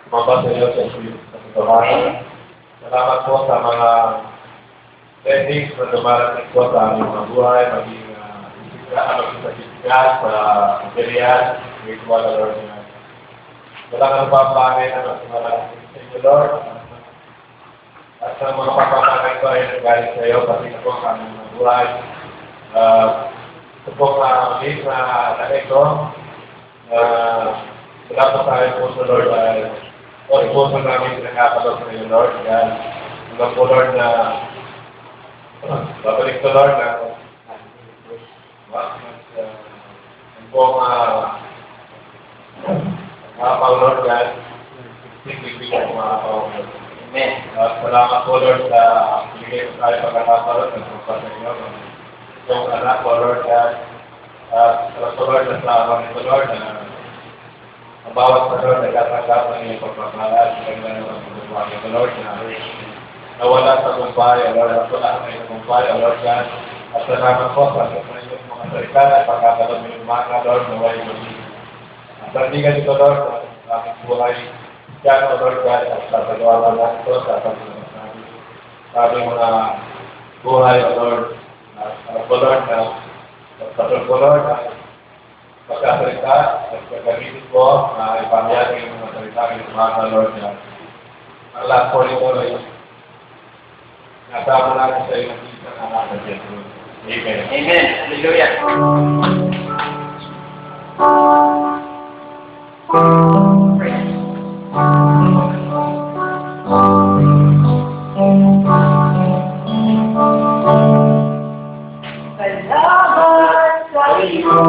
Mabasa niyo sa katotohanan. Salamat po sa mga blessings na dumarating po sa aming mga buhay, maging sa material, spiritual, Lord. Wala kang papangay na mas malaking sa inyo, Lord. At sa mga papapangay ko ay nagaling sa iyo, pati na po ang aming mga buhay. Ito po ulit na ito. Wala po tayo po sa Lord ay o po sa namin pinagkakabag sa iyo, Lord. Yan. Hanggang po, Lord, na babalik sa Lord na po mga Lord God, sigiging po mga Lord. Amen. Salamat po, Lord, sa pinigay po tayo pagkakataon at sa sa inyo. Itong anak po, Lord God, salamat po, Lord, sa amin po, Lord, na ang bawat po, Lord, nagkatanggap ng iyong pagpapalad, sa kanya naman po, Lord, na wala sa kumpay, Lord, at wala sa iyong kumpay, Lord God. At salamat po sa inyong mga salita at pagkakaroon ng mga, Lord, na wala yung at sandigan ito, Lord, sa aming buhay. Diyan, Lord God, at sa paggawa natin ito, sa paggawa natin. Sa aming mga buhay, Lord, at Lord, na pagkaroon po, Lord, na pagkasalita at pagkamitin po, na ipamiyagin yung mga salita ng mga, Lord, na ang lahat po rin po, Lord, nasama natin sa iyong isa na natin, Jesus. Amen. Amen. Hallelujah. Salamat sa iyo,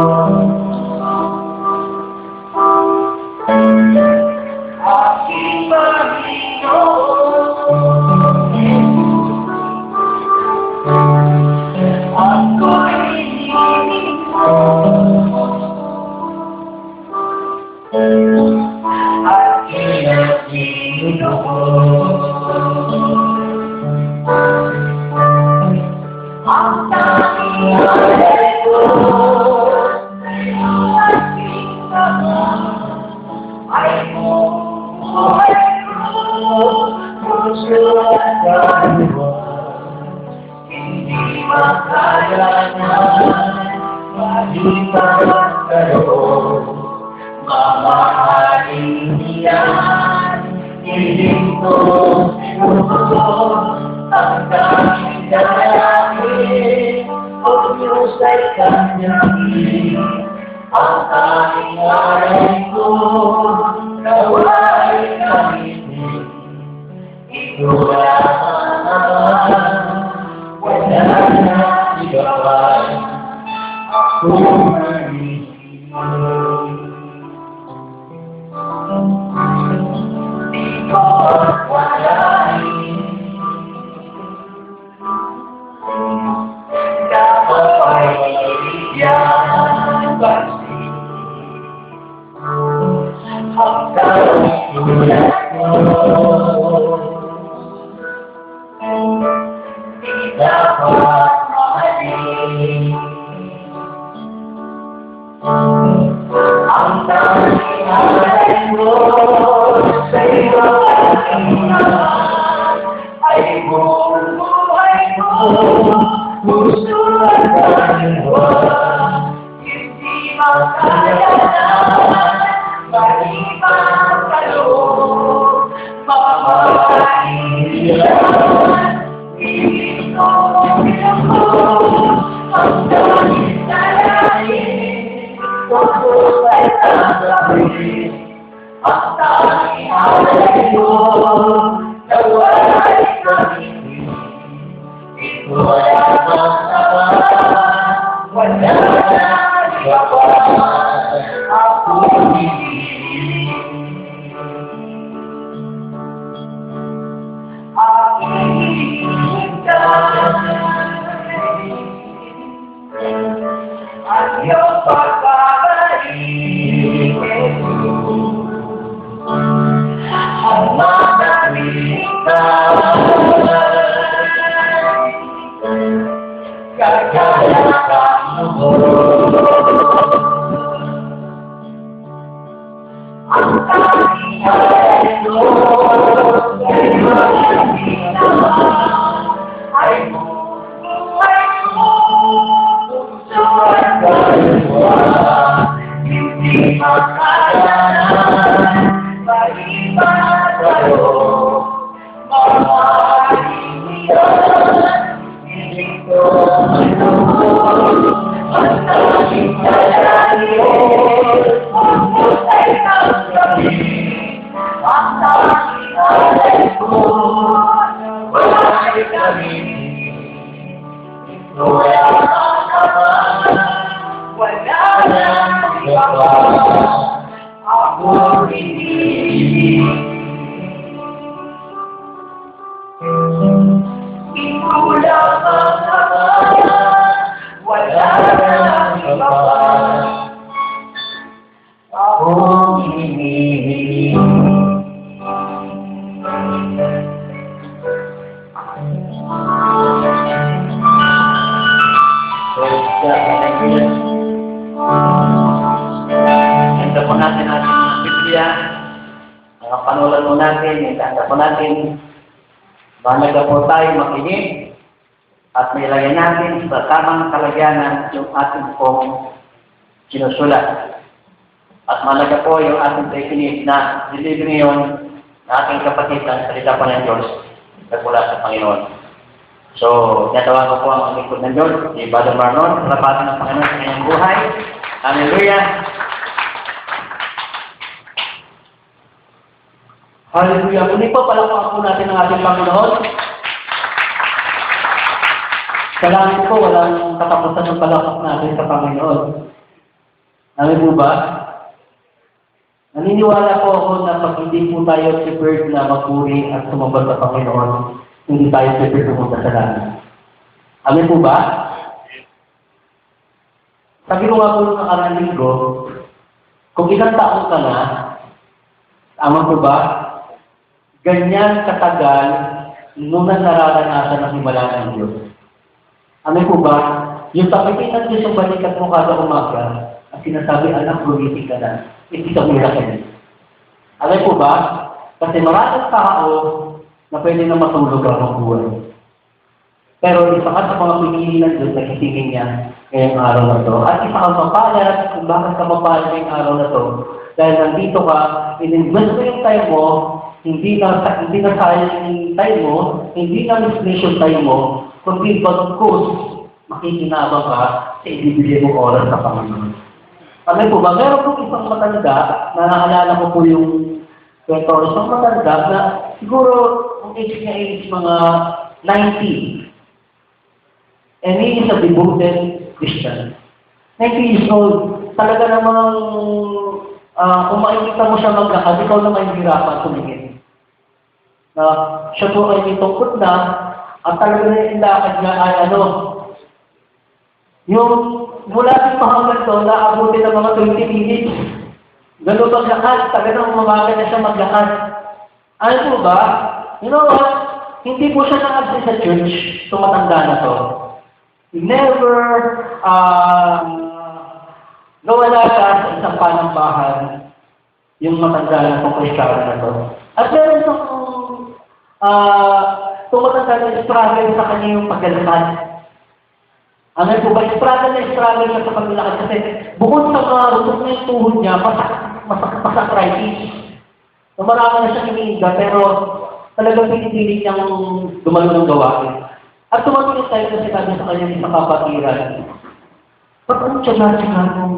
aking Panginoon. Ako'y hinihiling mo at inasino ang tanging alay ko sa aking Ama ay buhay ko, puso at kaluluwa. Hindi makalanan, malipat kayo, mamahalin niyan, hiling ko siguro, ang daming dalangin, pag-usay kanyang hiling, ang aming aray ko, nawa'y kamitin, ito lang. Wala na iba pa, ako nangihintay. Di ko walain, dapat ay ibigyan pansin. Hanggang iulat mo, dapat mahalin ang tanging alay mo sa iyong kahingan ay buong buhay ko, puso at kaluluwa. Hindi makalanan, malipat kaloob, mamahalin yan. Hindi ko pinako ang daming dalangin, pag-usay ang gawin, ang tanging alay mo, nawa'y kamitin. Ito ay ang sapat, wala na iba pa, ako hinihiling. Ang iyong pagbabalik, ang matalikay, kagalakan mo. ang tanging alay ko. Wala kami, ito ay ang Ama. Wala nang iba pa, ako hindi. Ito lang ang Ama. Wala nang iba pa, ako hindi. Ganda po natin ang Biblia. Mga panulat po natin, ganda po natin. Mahalaga po tayo makinig at may lagyan natin sa tamang kalagyanan yung ating pong sinusulat. At mahalaga po yung ating technique na delivery ngayon na ating kapatid ang salita po ng Diyos nagmula sa Panginoon. So, natawa ko po ang lingkod ng Diyos, si Brother Marlon, sarapatan ng Panginoon sa kanyang buhay. Hallelujah! Hallelujah! Muli po, palakpakan po natin ang ating Panginoon. Salamat po, walang katapusan ng palakpak natin sa Panginoon. Amin po ba? Naniniwala po ako na pag hindi po tayo prepared na magpuri at sumambal sa Panginoon, hindi tayo prepared pumunta sa langit. Amin po ba? Sabi ko nga po nung nakarang linggo, kung ilang taon ka na, tama po ba? Ganyan katagal nung nararanasan ang himala ng Diyos. Amin po ba? Yung tapitin ng Diyos yung balikat mo kada umaga, at sinasabi, anak, gumiting ka na. Hindi ka miracle. Alam po ba? Kasi maraming tao na pwede na matulog ang buhay. Pero isa ka sa mga pinili ng Diyos na kisingin niya ngayong araw na to. At isa kang mapalat kung bakit ka mapalat ngayong araw na to. Dahil nandito ka, in-invest mo yung time mo, hindi na sayang yung time mo, hindi na misplace yung time mo, kundi bagkus makikinabang ka sa ibibigay mo oras sa Panginoon. Alam po ba, meron po isang matanda, na naalala ko po yung kwento isang matanda na siguro ang age niya is mga 90. And he is a devoted Christian. 90 years old. Talaga namang kung makikita mo siya maglakad, ikaw na may hirapan tumingin. Na siya po ay mitungkot na at talaga na yung lakad niya ay yung mula sa hanggang to, naabutin ng mga 20 minutes. Gano'n maglakad, talagang mamaga na siya maglakad. Ano po ba? You know what? Hindi po siya na-absent sa church, tumatanda na to. He never nawala siya sa isang panambahan yung matanda na itong Kristiyano na to. At meron itong tumatanda na struggle sa kanya yung paglalakad. Ano po ba, struggle niya sa paglakad kasi bukod sa mga rutok na yung tuhod niya, masakritis. So marami na siyang iniinda, pero talagang pinipilit niyang dumalo ng gawain. At tumatulog tayo na sinabi sa kanya isang kapatiran. Ba't ang tiyala nung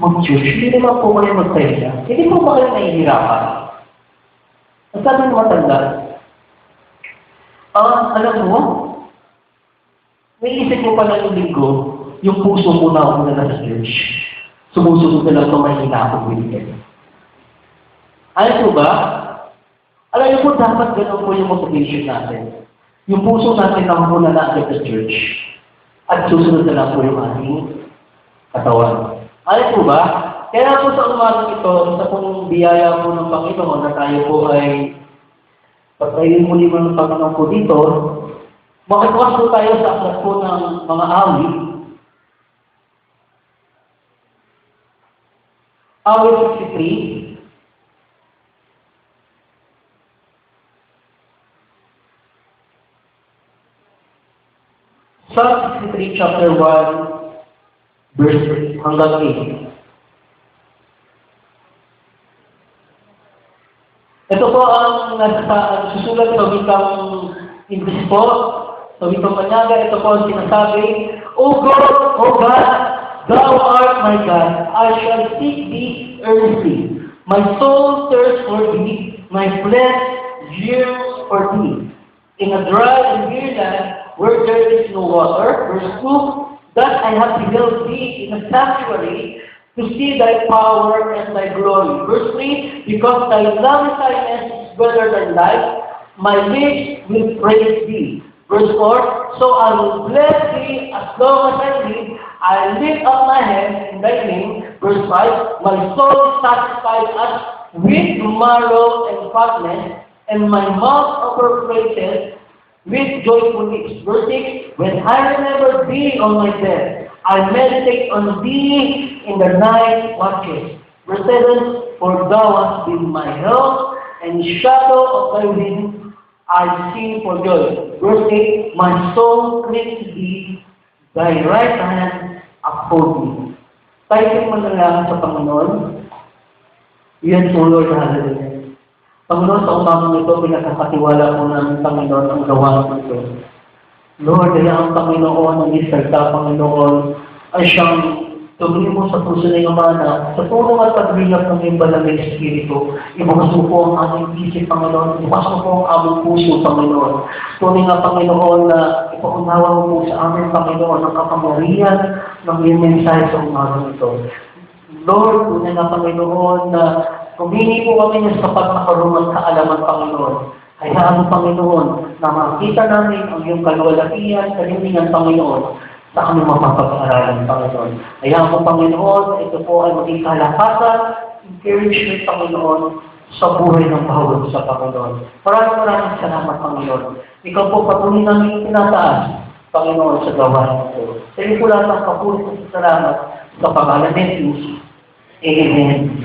mag-church? Hindi naman po kayo mag-presya. Hindi po ba kayo nahihirapan? At sabi ng matanda, alam mo, may isip mo pala yung linggo, yung puso mo na ako na sa church. Sumusunod na lang ito may hinapong binigay. Ano po ba? Alam niyo po, dapat gano'n po yung motivation natin. Yung puso natin na muna natin sa church. At susunod na lang po yung ating katawan. Ano po ba? Kaya po sa umagang ito, sa pong biyaya po ng Panginoon na tayo po ay pagkailin muli mo ng Panginoon po dito, makibukas po tayo sa aklat po ng mga awit. Awit 63. Psalm 63, chapter 1, verse hanggang 8. Ito po ang susulat sa wikang English po. Sa wikang Panyaga, ito po ang sinasabi, O God, Thou art my God, I shall seek Thee earnestly. My soul thirsts for thee, my flesh yearns for thee. In a dry and weary land where there is no water. Verse 2, thus I have beheld thee in a sanctuary to see thy power and thy glory. Verse 3, because thy loving kindness is better than life, my lips will praise thee. Verse 4, so I will bless thee as long as I live. I lift up my hands in thy name. Verse 5, my soul is satisfied as with marrow and fatness, and my mouth overflows with joyful lips. Verse 6, when I remember thee on my bed, I meditate on thee in the night watches. Verse 7, for thou hast been my help, and the shadow of thy wings I sing for joy. Verse 8, my soul clings to thee, thy right hand uphold me. Tayo po'y manalangin sa Panginoon. Yan po, Lord, hallelujah. Panginoon, sa umagang ito, pinakakatiwala po namin, Panginoon, ang gawa ko ito. Lord, kaya ang Panginoon, ang isalta, Panginoon, ay siyang tumingin mo sa puso ng Amana, sa tulong at paglingap ng iyong banal na Espiritu. Ibukas mo po ang aming isip, Panginoon. Ibukas mo po ang aming puso, Panginoon. Tunay nga, Panginoon, na ipaunawa mo po sa aming, Panginoon, ang kapangyarihan ng iyong mensahe sa umagang ito. Lord, tunay nga, Panginoon, na humingi po kami ng sapat na karungang kaalaman, Panginoon. Hayaan mo, Panginoon, na makita namin ang iyong kalwalatian, kalimingan, Panginoon, sa aming mapapag-aralan, Panginoon. Hayaan mo, Panginoon, na ito po ay maging kalakasan, encouragement, Panginoon, sa buhay ng bawat sa Panginoon. Maraming salamat, Panginoon. Ikaw po patuloy namin tinataas, Panginoon, sa gawain ito. Sa iyo po lahat ng kapulit at salamat sa pangalan ng Diyos. Amen.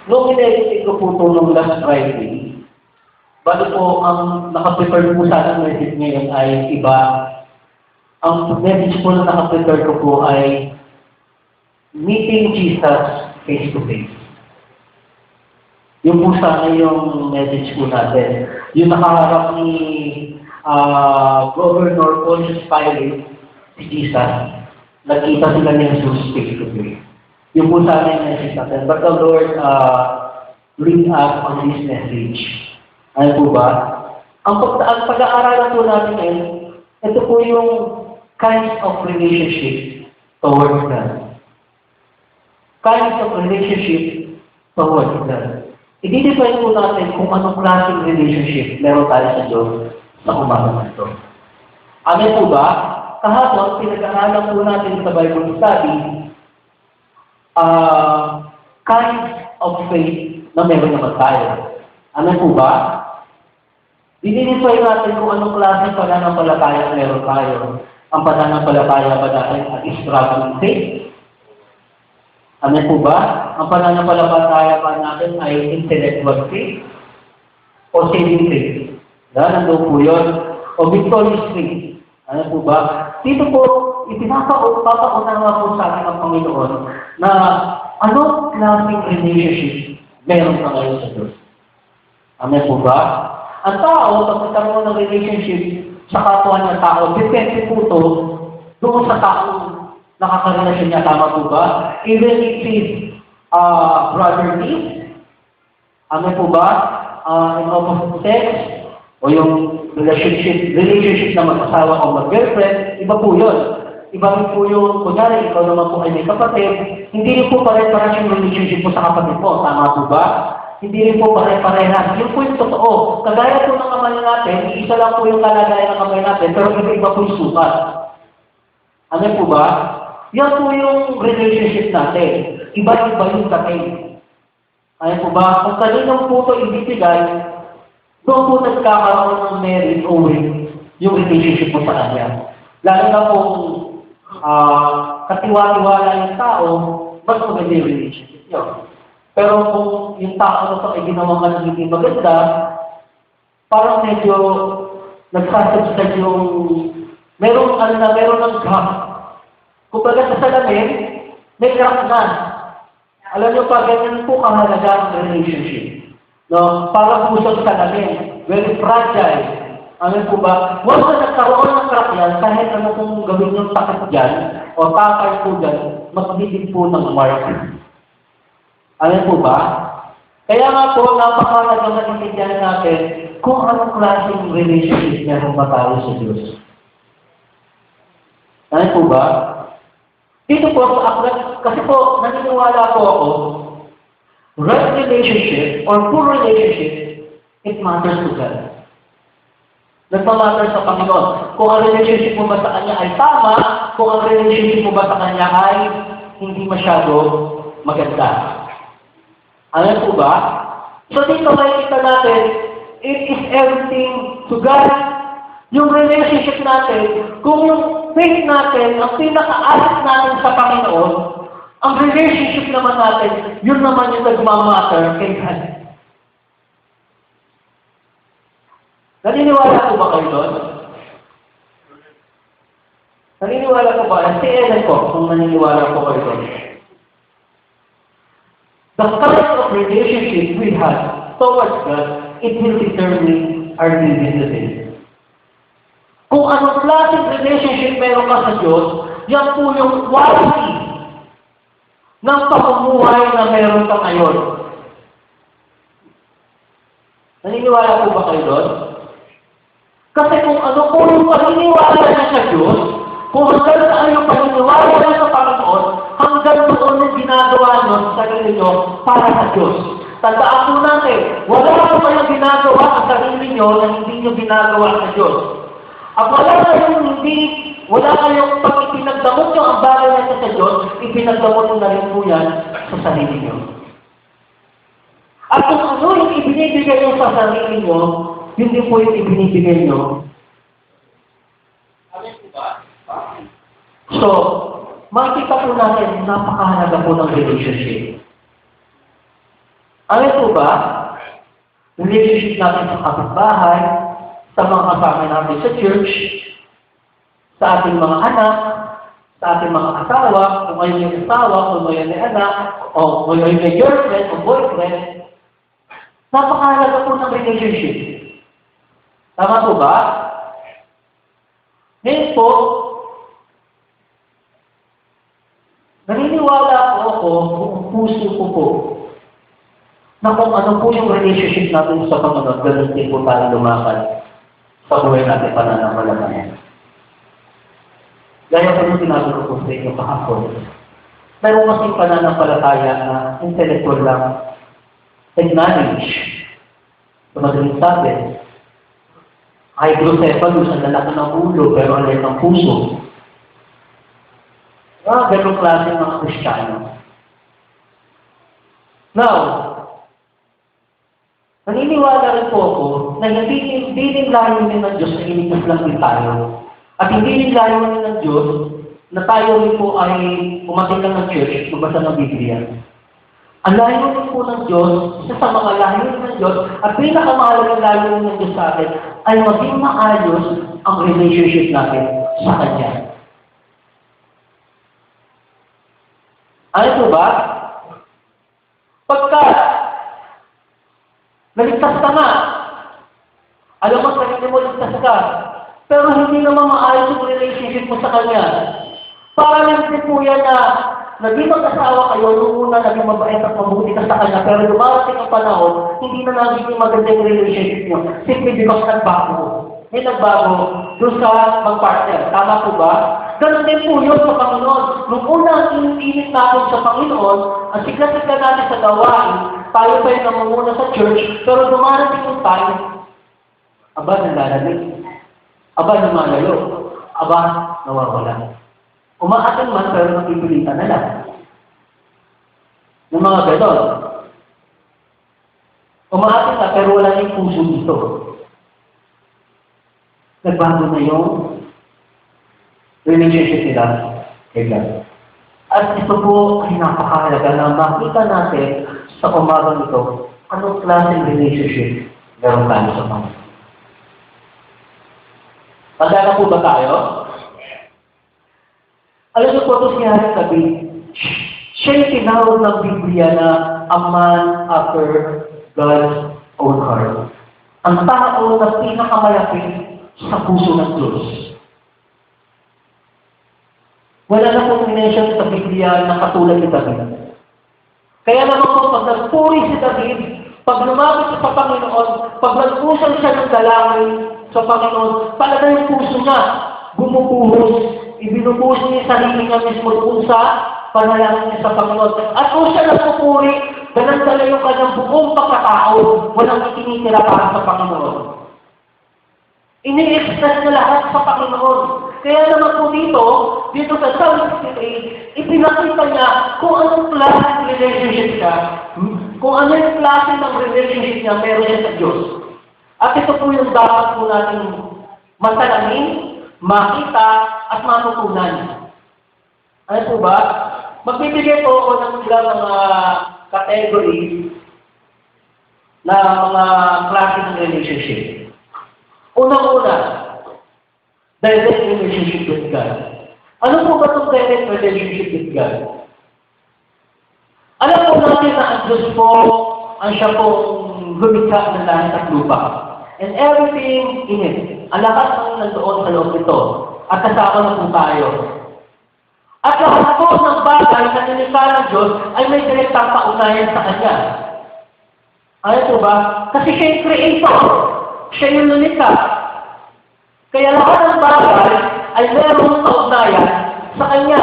Noong in-edit ko po ito nung last Friday, bago po ang nakaprepare po sa ating message ngayon ay iba. Ang message po na nakaprepare ko po ay meeting Jesus face to face. Yung po sana yung message po natin. Yung nakaharap ni Governor Pontius Pilate, si Jesus, nagkita sila ni Jesus face to face. Yung po sana yung message natin. But the Lord lead us on this message. Ano po ba? Ang pag-aaralan po natin ngayon, ito po yung kinds of relationship towards God. Kinds of relationship towards God. I-define po natin kung anong klaseng relationship meron tayo sa Diyos sa umagang ito. Ano po ba? Kahapon, pinag-aaralan po natin sa Bible study, kinds of faith na meron naman tayo. Ano po ba? Dinidefine natin kung anong klaseng pananampalataya meron tayo. Ang pananampalataya ba natin ay struggling faith? Ano po ba? Ang pananampalataya ba natin ay intellectual faith? O saving faith? Nandun po yun. O victorious faith? Ano po ba? Dito po, ipapaunawa po sa akin ang Panginoon na anong klaseng relationship meron ka ngayon sa Diyos. Ano po ba? Ang tao, pag nagkaroon ng relationship sa kapwa ng tao, depende po ito doon sa taong nakakarelasyon niya. Tama po ba? Even if it's brotherly, ano po ba? In opposite sex, o yung relationship na mag-asawa o mag-girlfriend, iba po yun. Iba rin po yung, kunyari, ikaw naman po ay may kapatid, hindi rin po pare-parehas yung relationship mo sa kapatid mo. Tama po ba? Hindi rin po pare-parehas. Yun po yung totoo. Kagaya po ng kamay natin, isa lang po yung kalagayan ng kamay natin, pero iba-iba po yung sukat. Ano po ba? Yan po yung relationship natin. Iba-iba yung dating. Ano po ba? Kung kaninang po ito ibibigay, doon po nagkakaroon ng merit o win yung relationship mo sa kanya. Lalo na kung katiwa-tiwala yung tao, mas maganda yung relationship nyo. Pero kung yung tao na ito ay ginawa ka ng hindi maganda, parang medyo nagsasubside yung meron ng gap. Kung baga sa salamin, may gap na. Alam nyo pa, ganyan po kahalaga ang relationship. No? Para po sa salamin, very fragile. Ano po ba? Once na nagkaroon ng crack yan, kahit ano kung gawin yung takot dyan, o takay po dyan, magbitin po ng mark. Alam po ba? Kaya nga po, napakalaga maintindihan natin kung anong klaseng relationship meron ba tayo sa Diyos. Alam po ba? Dito po sa aklat, kasi po, naniniwala po ako, right relationship or poor relationship, it matters to God. Nagmamatter sa Panginoon. Kung ang relationship mo ba sa Kanya ay tama, kung ang relationship mo ba sa Kanya ay hindi masyado maganda. Alam po ba? So dito makikita natin, it is everything to God. Yung relationship natin, kung yung faith natin, ang pinaka-alis natin sa Panginoon, ang relationship naman natin, yun naman yung nagmamatter kay God. Naniniwala po ba kayo doon? Naniniwala po ba? Si Ellen po, kung naniniwala po kayo doon. The kind of relationship we have towards God, it will determine our living today. Kung anong klaseng relationship meron ka sa Diyos, yan po yung quality ng pamumuhay na meron ka ngayon. Naniniwala po ba kayo doon? Kasi kung ano po yung paniniwala niya sa Diyos, kung hanggang saan yung paniniwala niya sa Panginoon, hanggang doon yung ginagawa niyo sa sarili niyo para sa Diyos. Tandaan po natin, wala po kayong ginagawa sa sarili niyo na hindi niyo ginagawa sa Diyos. At wala kayong pag ipinagdamot niyo ang bagay natin sa Diyos, ipinagdamot niyo na rin po yan sa sarili niyo. At kung ano yung ibinibigay niyo sa sarili niyo, yun din po yung ibinibigay niyo. Amen po ba? So, makikita po natin, napakahalaga po ng relationship. Amen po ba? Relationship natin sa kapitbahay, sa mga kasama natin sa church, sa ating mga anak, sa ating mga asawa, kung ngayon may asawa, kung ngayon may anak, o kung ngayon may girlfriend o boyfriend, napakahalaga po ng relationship. Tama po ba? Ngayon po, naniniwala po ako, kung puso ko po, na kung ano po yung relationship natin sa Panginoon, ganun din po tayo lumakad sa buhay natin pananampalataya. Gaya po yung sinabi ko po sa inyo kahapon, meron kasing pananampalataya na intellectual lang, acknowledge, sa madaling sabi, hydrocephalus, ang lalaki ng ulo, pero ang liit ng puso. Ganong klase ng mga Kristiyano. Now, naniniwala rin po ako na hindi din layunin ng Diyos na iligtas lang din tayo. At hindi din layunin ng Diyos na tayo rin po ay umating lang ng church, magbasa ng Biblia. Ang layunin po ng Diyos, isa sa mga layunin ng Diyos, at pinakamahalagang layunin ng Diyos sa atin, ay maging maayos ang relationship natin sa Kanya. Ano po ba? Pagka naligtas ka nga, alam mo sarili mo ligtas ka, pero hindi naman maayos yung relationship mo sa Kanya. Para lang din po yan na naging mag-asawa kayo, nung una naging mabait at mabuti ka sa Kanya, pero dumarating ang panahon, hindi na naging maganda yung relationship niyo. Simply because nagbago. May nagbago doon sa mag-partner. Tama po ba? Ganun din po yun sa Panginoon. Nung una ininit natin sa Panginoon, ang sigla-sigla natin sa gawain, tayo pa yung namumuna sa church, pero dumarating yung time, aba, nalalamig. Aba, lumalayo. Aba, nawawala. Umaatin man, pero napipilitan na lang. Yung mga ganon. Umaatin na, pero wala yung puso dito. Nagbago na yung relationship nila kay God. At ito po ay napakahalaga na makita natin sa umagang ito anong klaseng relationship meron tayo sa Panginoon. Magana po ba tayo? Alam niyo po ito si Harry David. Siya yung tinawag ng Biblia na a man after God's own heart. Ang tao na pinakamalapit sa puso ng Diyos. Wala na pong minention sa Biblia na katulad ni David. Kaya naman po, pag nagpuri si David, pag lumapit siya sa Panginoon, pag nag-usal siya ng dalangin sa Panginoon, talaga yung puso niya, bumubuhos, ibinubuhos niya yung sarili niya mismo kung sa panalangin niya sa Panginoon. At kung siya nagpupuri, ganun yung kanyang buong pagkatao, walang itinitira para sa Panginoon. Ini-express niya lahat sa Panginoon. Kaya naman po dito sa Psalm 68, ipinakita niya kung anong klase ng relationship niya, kung anong klase ng relationship niya meron niya sa Diyos. At ito po yung dapat po natin masalamin, makita, at matutunan. Ano po ba? Magbibigay po ako ng ilang mga categories na mga klase ng relationship. Unang-una, direct relationship with God. Ano po ba itong direct relationship with God? Alam po natin na ang Diyos po, ang siya pong lumikha ng langit at lupa. And everything in it. Ang lahat ng nandoon sa loob nito. At kasama na po tayo. At lahat po ng bagay na nilikha ng Diyos ay may direktang paunayan sa Kanya. Ano po ba? Kasi siya yung creator. Siya yung lumikha. Kaya lahat ng bagay ay mayroong kaugnayan sa Kanya.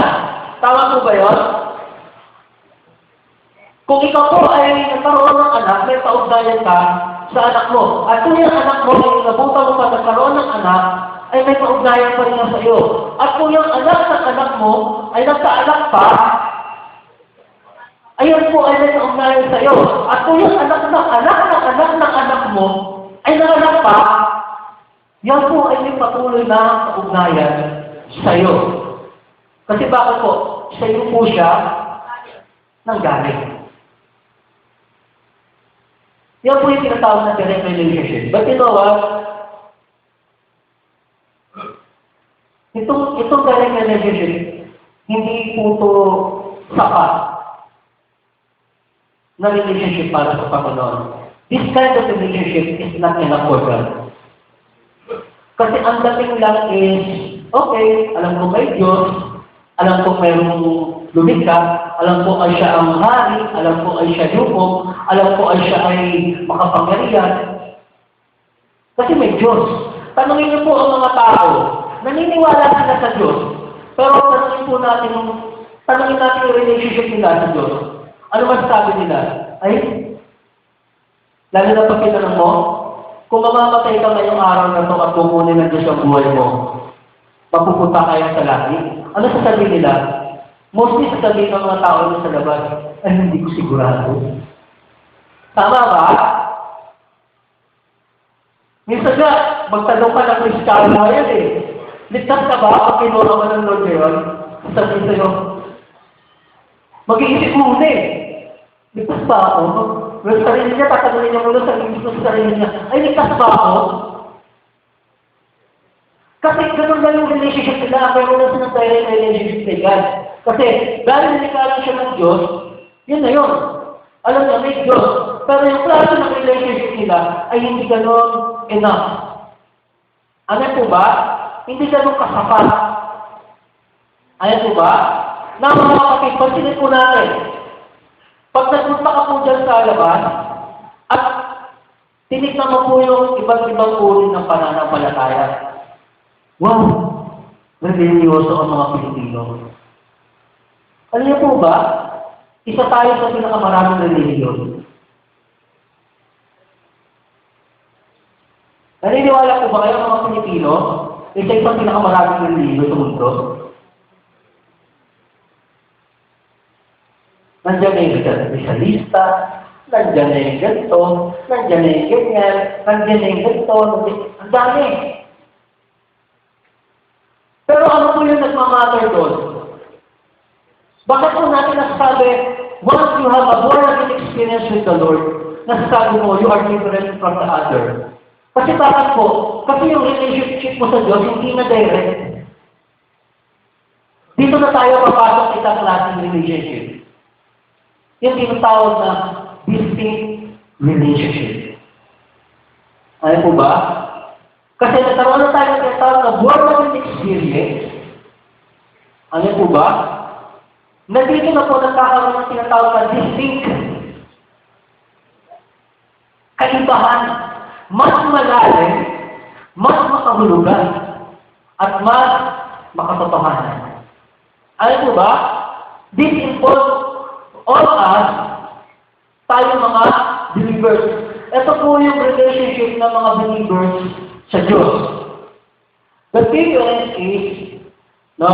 Tama po ba yun? Kung ikaw po ay nagkaroon ng anak, may kaugnayan ka sa anak mo. At kung yung anak mo ay nabutan mo pa nagkaroon ng anak, ay may kaugnayan pa rin sa iyo. At kung yung anak ng anak mo ay nagkaanak pa, ayun po ay may kaugnayan sa iyo. At kung yung anak ng anak ng anak ng anak mo ay nanganak pa, yan po ay may patuloy na kaugnayan sa iyo. Kasi bakit po? Sa iyo po siya nang galing. Yan po yung tinatawag na direct relationship. But you know what? Itong direct relationship, hindi po ito sapat na relationship para sa Panginoon. This kind of relationship is not enough for God. Kasi ang dating lang is, okay, alam ko may Diyos, alam ko mayroong lumikha, alam ko ay siya ang hari, alam ko ay siya yukong, alam ko ay siya ay makapangyarihan. Kasi may Diyos. Tanungin niyo po ang mga tao, naniniwala sila sa Diyos, pero tanungin natin yung relationship nila sa Diyos. Ano masasabi nila? Ay, lalo na pag kinanong mo, kung mamamatay ka ngayong araw na ito at kukunin ng Diyos ang buhay mo, mapupunta kayo sa langit. Ano sasabihin nila? Mostly sasabihin ng mga tao sa labas, ay hindi ko sigurado. Tama ba? Minsan nga, magtanong ka ng Kristiyano ngayon eh. Ligtas ka ba pag kinura mo ng Lord ngayon? Sasabihin sa'yo, mag-iisip muna eh. Ligtas ba ako? Well, sarili niya, tatanungin niya muna sa sarili niya, ay ligtas ba ako? Kasi ganun lang yung relationship nila, pero na siya ng direct relationship ni God. Kasi dahil nilikalan siya ng Diyos, yun na yun. Alam niya, may Diyos. Pero yung klase ng relationship nila ay hindi ganun enough. Ano po ba? Hindi ganun kasapat. Ano po ba? Na mga kapatid, pansinin po natin. Pag nagpunta ka po dyan sa labas, at tinignan mo po yung iba't ibang uri ng pananampalataya. Wow! Religyoso ang mga Pilipino. Alam niyo po ba, isa tayo sa pinakamaraming religion. Naniniwala po ba kayo mga Pilipino, isa isang pinakamaraming religion sa mundo? Nandiyan na yung specialista, nandiyan na yung ganito, nandiyan na yung ganyan, nandiyan na yung ganito, ang dami. Pero ano po yung nagmamatter doon? Bakit po natin nasasabi, once you have a born-again experience with the Lord, nasasabi mo, you are different from the other. Kasi bakit po? Kasi yung relationship mo sa Diyos, hindi na direct. Dito na tayo papasok sa isang klaseng relationship. Yung tinatawag na distinct relationship. Ano po ba? Kasi nagkaroon na tayo ng tinatawag na born-again experience. Ano po ba? na dito na po nagkakaroon ng tinatawag na distinct kaibahan, mas malalim, mas makahulugan, at mas makatotohanan. Ano po ba? This involves all us, tayo mga believers. Ito po yung relationship ng mga believers sa Diyos. The difference is, no,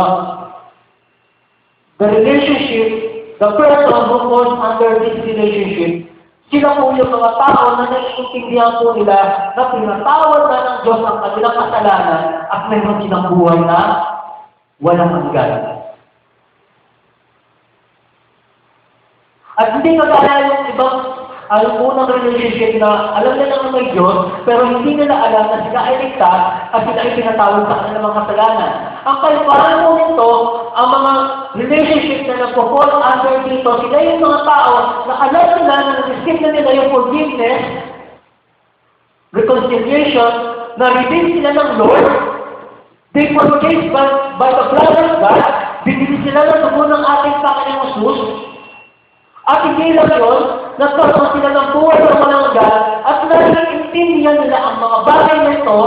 the relationship, the person who falls under this relationship, sila po yung mga tao na naiintindihan po nila na pinatawad na ng Diyos ang kanilang kasalanan at mayroon silang buhay na walang hanggan. At hindi kagaya yung ibang unang relationship na alam nila na may Diyos, pero hindi nila alam na sila ay ligtas at sila ay pinatawad sa kanilang mga kasalanan. Ang kaibahan po nito, ang mga relationship na nagpo-fall under dito, sila yung mga tao na alam nila na na-receive na nila yung forgiveness, reconciliation, na-redeem sila ng Lord, they forgave by the blood of God, binili sila ng dugo ng ating Panginoong Jesus, at hindi lang yun, nagkaroon sila ng buhay ng walang hanggan at naiintindihan nila ang mga bagay na ito,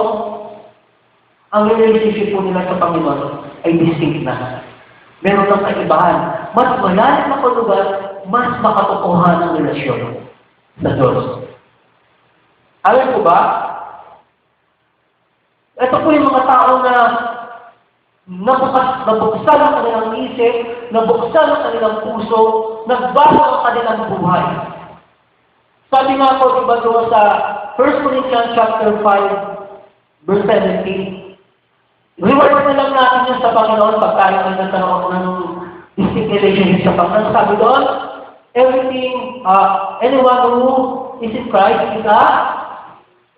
ang relationship po nila sa Panginoon ay distinct na. Meron ng kaibahan. Mas malalim na lugar, mas makatotohanan ang relasyon sa Diyos. Alam po ba? Ito po yung mga tao na nabuksan ang kanilang isip, nabuksan ang kanilang puso, nagbago ang kanilang buhay. Sabi nga po, diba doon sa 1 Corinthians chapter 5, verse 17, reward na lang natin yan sa Panginoon pag tayo ay nagkaroon ng distinct relationship sa Panginoon. Sabi doon, everything, anyone who is in Christ is a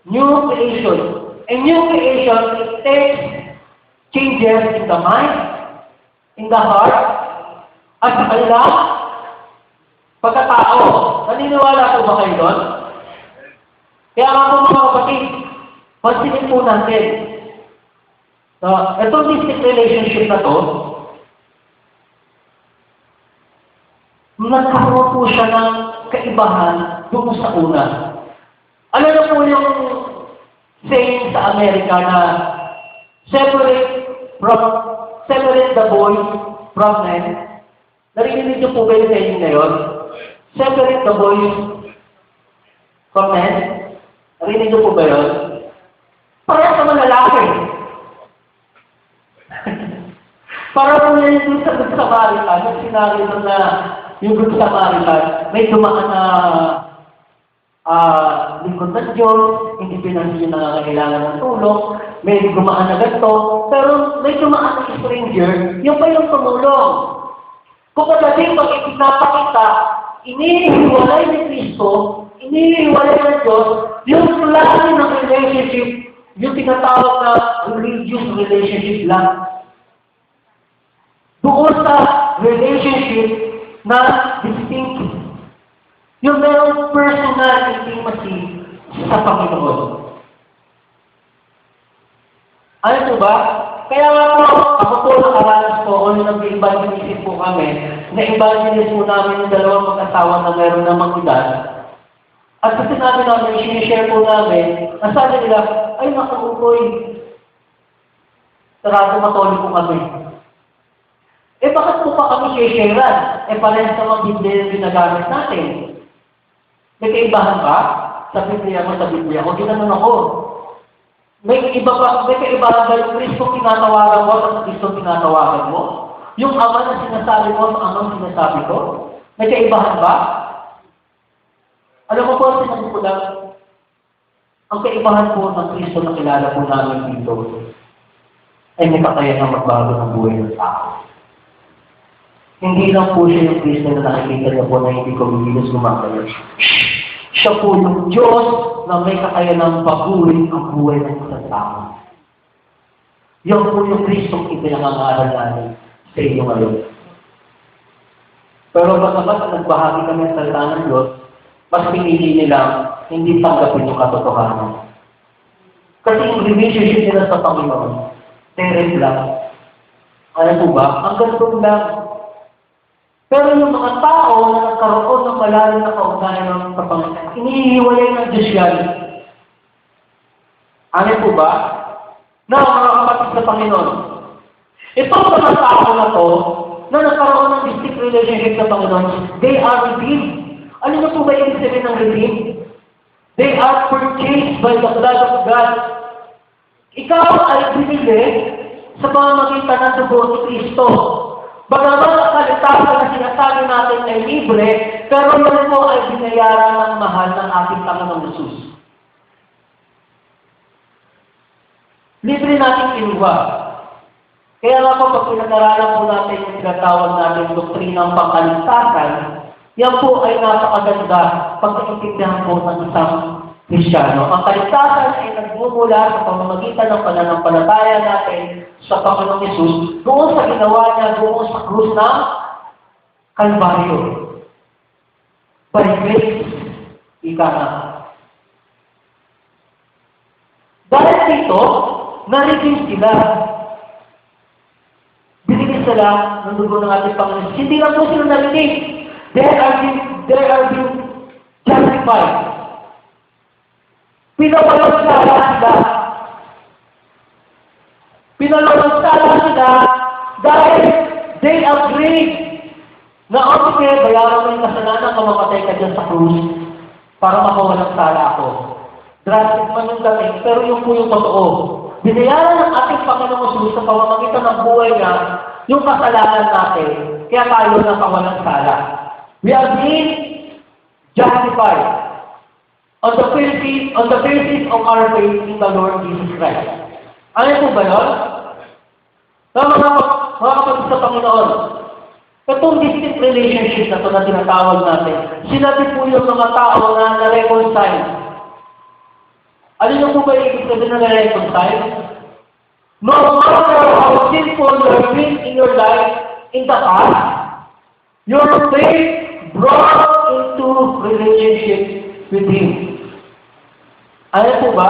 new creation. A new creation, it takes changes in the mind, in the heart, at sa kanilang pagkatao. Naniniwala po ba kayo doon? Kaya nga po mga kapatid, pansinin po natin. Itong distinct relationship na to, nagkaroon po siya ng kaibahan doon sa una. Ano na po yung saying sa Amerika na separate the boy from men. Narinig niyo po ba yung saying na yun? Separate the boy from men. Narinig niyo po ba yun? Para sa mga lalaki. Para po yan yung sa Good Samaritan, yung sinabi doon na yung Good Samaritan, may dumaan na lingkod ng Diyos, hindi pinansin yung nangangailangan ng tulong, may dumaan na ganito, pero may dumaan ng stranger, yung pa yung tumulong. Kung pagdating pag ipinapakita, inihiwalay ni Kristo, inihiwalay ng Diyos, yung klase ng relationship, yung tinatawag na religious relationship lang. Doon sa relationship na distinct, yung merong personal intimacy sa Panginoon. Ano po ba? Kaya nga po, ako po nakaranas po, o nung nag-evangelism po kami, na-evangelism po namin yung dalawang mag-asawa na meron namang edad. At sa sinabi namin, sinishare po namin, nasabi nila, ay nakakukoy, sarado matoli po kami. Eh bakit po pa kami share-sharean? Eh parehas naman Biblia yung ginagamit natin. May kaibahan ba? Sa Biblia mo, sa Biblia ko, ginanon ako. May kaibahan ba yung Kristo tinatawagan mo at Kristo tinatawagan mo? Yung Ama na sinasabi mo, ang Ama sinasabi ko? May kaibahan ba? Alam mo po, sinabi ko lang, ang kaibahan po ng Kristo na kilala po namin dito ay may kakayanang magbago ng buhay ng tao. Hindi lang po siya yung Kristo na nakikita niya po na hindi kumikilos gumagawa. Siya po yung Diyos na may kakayanang baguhin ang buhay ng isang tao. Yan po yung Kristong ipinangangaral namin sa inyo ngayon. Pero bagamat nagbahagi kami ng salita ng Diyos, mas pinili nilang hindi tanggapin yung katotohanan. Kasi yung relationship nila sa Panginoon, terem lang. Ano po ba? Ang ganito lang. Pero yung mga tao na nagkaroon ng malalim na kaugnayan ng Panginoon, inihiwalay ng Diyos yan. Ano po ba? Na mga kapatid sa Panginoon, itong mga tao na to, na nagkaroon ng distinct relationship sa Panginoon, they are redeemed. Ano na po ba yung sabihin ng redeemed? They are purchased by the blood of God. Ikaw ay binili sa pamamagitan ng dugo ni Kristo. Bagaman ang kaligtasan na sinasabi natin ay libre, pero yan po ay binayaran ng mahal ng ating Panginoong Jesus. Libre natin kinuha. Kaya nga po, pag pinag-aralan po natin yung tinatawag natin doktrinang pangkaligtasan, yan po ay napakaganda pagkaintindihan po ng isang Kristiyano. Ang kaligtasan ay nagmumula sa pamamagitan ng pananampalataya natin sa Panginoong Yesus doon sa ginawa niya doon sa krus ng Kalbaryo. By grace, ika na. Dahil dito, na-redeem sila. Binigyan sila ng dugo ng ating Panginoon. Hindi lang po sila na-redeem. They are being justified. Pinawalansala sila. Pinawalansala sila dahil they agreed na okay, bayaran mo yung kasalanan kung mamatay ka dyan sa krus para makawalansala ako. Drastic man yung dating, pero yung po yung totoo. Binayaran ng ating Panginoong Jesus sa pamamagitan ng buhay niya yung kasalanan natin, kaya tayo na kawalansala. We are being justified on the basis of our faith in the Lord Jesus Christ. Ano po ba yun? Mga kapatid sa Panginoon, itong distinct relationship na ito na tinatawag natin, sinabi po yung mga tao na na-reconcile. Ano yung po ba yung ibig sabihin na na-reconcile? No matter how sinful you have been in your life in the past, your faith brought into relationship with Him. Ano po ba?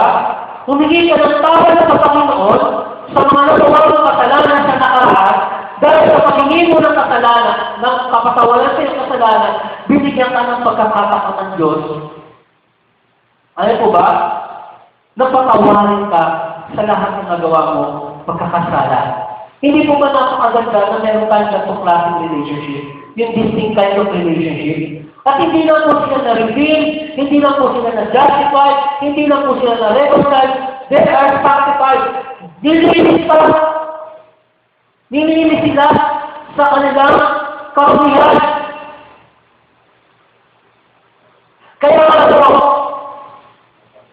Humingi ka ng tawad sa Panginoon sa mga nagawa ng kasalanan sa nakaraan, dahil sa paghingi mo ng kasalanan, ng kapatawaran sa iyong kasalanan, binigyan ka ng pagkakataon ng Diyos. Ano po ba? Napatawarin ka sa lahat ng nagawa mo pagkakasala. Hindi po ba napakaganda na meron tayong ganitong klaseng relationship? Yung distinct kind of relationship? At hindi lang po sila na-reveal, hindi lang po sila na-justify, hindi lang po sila na-reconcile, they are sanctified. Nilinis sila sa kanilang karumihan. Kaya ano,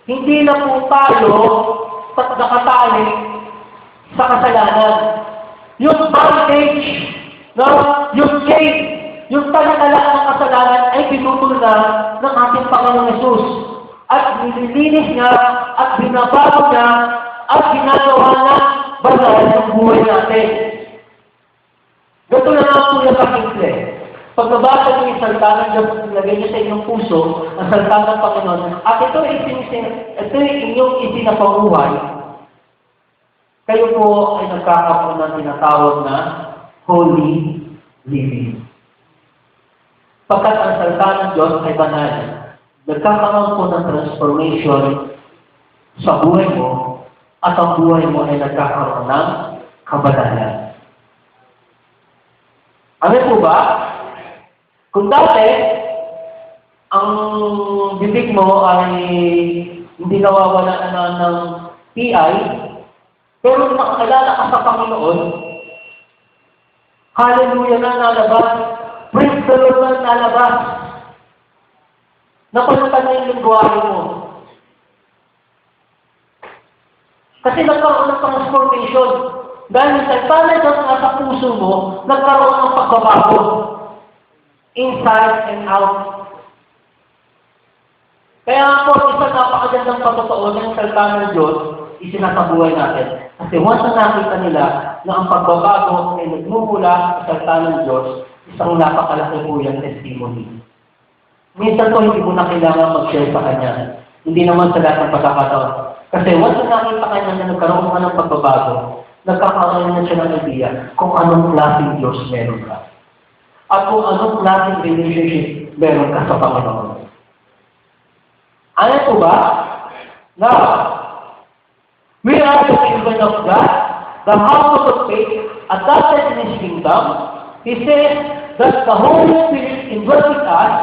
hindi na po tayo nakatali sa kasalanan. Yung bondage, no? Yung chain, yung talakalaan ng kasalanan ay pinutol na ng ating Panginoong Yesus. At nililinis niya, at binabago niya, at ginagawa na banal ng buhay natin. Ganito na lang po yung kasimple. Pag nabasa niyo yung salita ng Diyos, ilagay niyo sa inyong puso ang salita ng Panginoon, at ito ay inyong isinapanguhay, kayo po ay nagkakaroon ng tinatawag na holy living. Pagkat ang salita ng Diyos ay banal, nagkakaroon po ng transformation sa buhay mo, at ang buhay mo ay nagkakaroon ng kabanalan. Ano po ba? Kung dati, ang bibig mo ay hindi nawawala ng PI, pero kung nakakilala ka sa Panginoon, hallelujah na nalabas, praise the Lord na nalabas, napalitan na yung lingwahe mo. Kasi nagkaroon ng transformation. Dahil sa tanay na nasa puso mo, nagkaroon ng pagbabago. Inside and out. Kaya po, isang napakagandang patotoo ng salita ng Diyos, isinasabuhay natin. Kasi once na nakita nila na ang pagbabago ay nagmumula sa salita ng Diyos, isang napakalaki po yung testimony. Minsan po, hindi mo na kailangan mag-share sa Kanya. Hindi naman sa lahat ng pagkakataon. Kasi once na nakita Kanya na nagkaroon ka ng pagbabago, nagkakaroon na siya ng idea kung anong klaseng Diyos meron ka. at kung anong klaseng relationship meron ka sa Panginoon. Ano po ba? Now, we are the children of God, the household of faith, adopted in His kingdom. He says that the Holy Spirit indwells with us.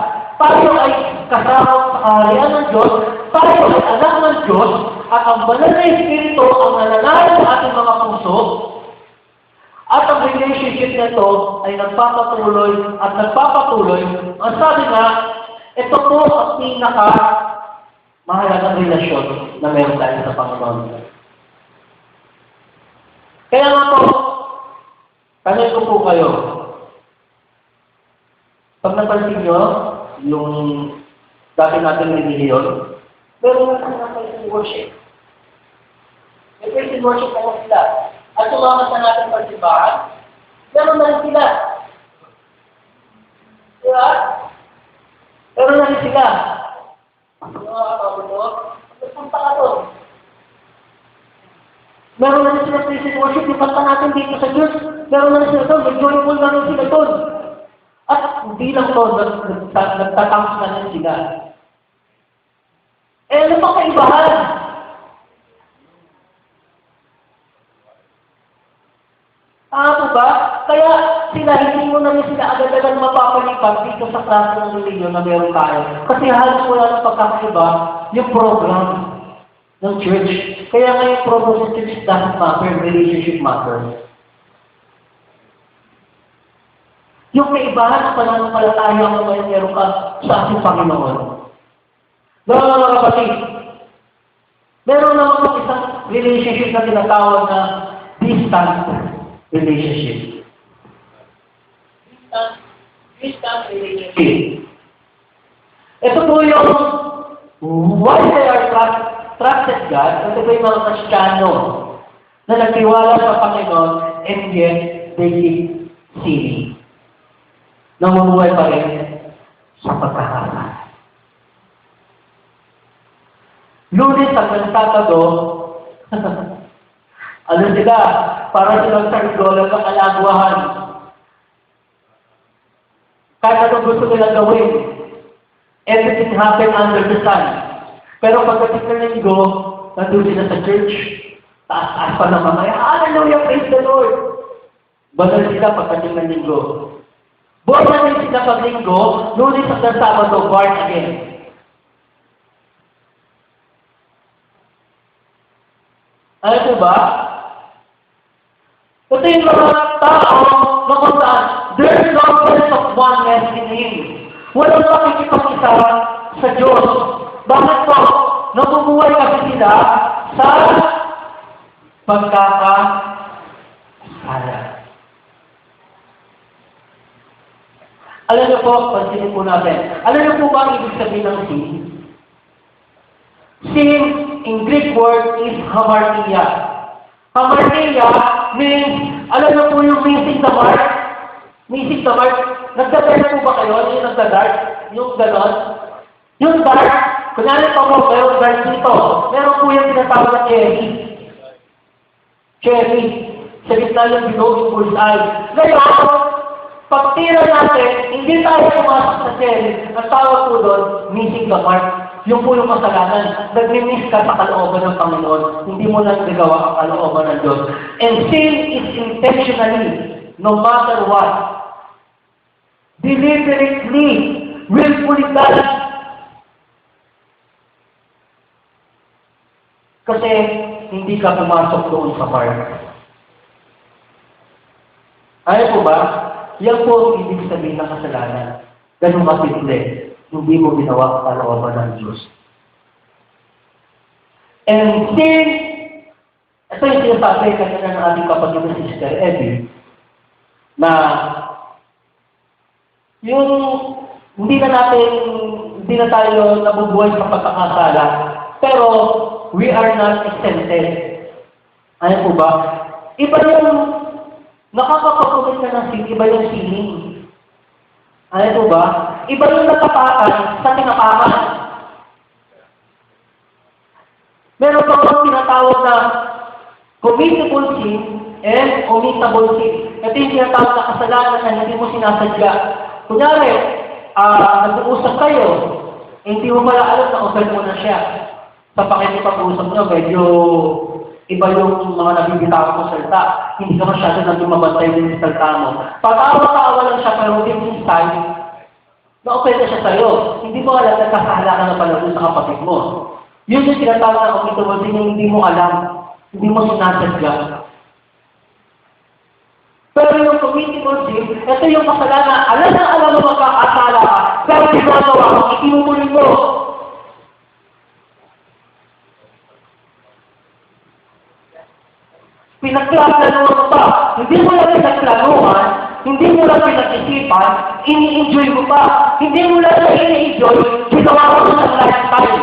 Tayo ay kasama sa kaharian ng Diyos, tayo ay anak ng Diyos, at ang banal na Espiritu ang nananahan sa ating mga puso, at ang relationship na ito ay nagpapatuloy at nagpapatuloy. Ang sabi nga, ito po ang mahalagang relasyon na meron tayo sa Panginoon. Kaya nga po, tanong ko po kayo, pag napansin nyo, yung dati natin religion, meron na sila praise and worship. May praise and worship na sila. At tumakas na natin pagsibahan, meron na rin sila. Diba? Meron na rin sila. Mga kapatid, nagpunta ka doon. Meron na rin sila praise and worship, yung kanta natin dito sa Diyos. Meron na rin sila doon, nag-joyful na rin sila doon. At hindi lang to, nagtatangos na rin sila. Eh, ano pang kaibahan? Ano ba? Kaya sila, hindi mo na sila agad-agad mapapalipat dito sa klase ng religion na meron tayo. Kasi halos wala ng pagkakaiba yung program ng church. Kaya nga yung program ng church doesn't matter, relationship matters. Yung kaibahan ng pananampalataya ang meron ka sa ating Panginoon. Mga kapatid, meron naman isang relationship na tinatawag na distant relationship. Distant relationship. Ito po yung why they are trusted God, ito po yung mga Kristiyano na nagtiwala sa Panginoon and yet they keep sinning. Namumuhay pa rin sa pagkakasala. Lunes hanggang Sabado, ano sila? Para silang sardola ng alagwahan. Kahit anong gusto nilang gawin, everything happen under the sun. Pero pagdating ng linggo, nandun sila sa church, taas-taas pa ng mamaya, hallelujah, praise the Lord! Banal sila pagdating ng linggo. Born na rin sila pag linggo, Lunes hanggang Sabado, born again. Ano po ba? Ito yung mga tao na kung saan, there's no sense of oneness in Him. Walang pakikipag-isa sa Diyos. Bakit po? Namumuhay kasi sila sa pagkakasala. Alam niyo po, pansinin po natin. Alam niyo po ba ang ibig sabihin ng sin? Sin, in Greek word, is hamartia. Hamartia means, alam niyo po yung missing the mark? Missing the mark. Nagdadart po ba kayo? Yung nagdadart? Yung ganon? Yung dart, kunyari pa mo, mayroong dart dito. Meron po yung tinatawag na cherry. Cherry. Sa gitna yung binoging bullseye. Ngayon, pag tira natin, hindi tayo pumasok sa cherry. Ang tawag po doon, missing the mark. Yung po yung kasalanan. Nag-miss ka sa kalooban ng Panginoon. Hindi mo lang nagawa ang kalooban ng Diyos. And sin is intentionally, no matter what, deliberately, willfully done. Kasi hindi ka pumasok doon sa mark. Ano po ba? Yan po ang ibig sabihin ng kasalanan. Ganun kasimple. Hindi mo ginawa ang kalooban ng Diyos. And sin, ito yung sinasabi kanina ng ating kapatid na Sister Evie, na yung hindi na tayo nabubuhay sa pagkakasala, pero we are not exempted. Ano po ba? Iba yung nakakapagpapagod ka ng sin, iba yung sinning. Ano po ba? Iba yung natapakan sa tinapakan. Meron pa bang tinatawag na committable sin and omittable sin. Ito yung tinatawag na kasalanan na hindi mo sinasadya. Kunyari, nag-uusap kayo, hindi mo pala alam na offend mo na siya. Sa pakikipag-uusap nyo, medyo iba yung mga nabibitaw mo salita. Hindi ka masyado nang lumabantay din sa salita mo. Pag-awa-tawa lang siya, pero deep inside, na-offend na siya sa'yo. Hindi mo alam na kasala ka na pala doon sa kapatid mo. Yun yung tinatawag na omittable sin, yung hindi mo alam, hindi mo sinasadya. Pero yung committable sin, ito yung kasalanan, alam mo magkakasala ka, pero ginagawa mo, itinutulin mo. Pinagplanuhan mo pa. Hindi mo lang pinagplanuhan, hindi mo lang pinag-isipan, ini-enjoy mo pa. Hindi mo lang ini-enjoy, ginawa mo ng lifestyle.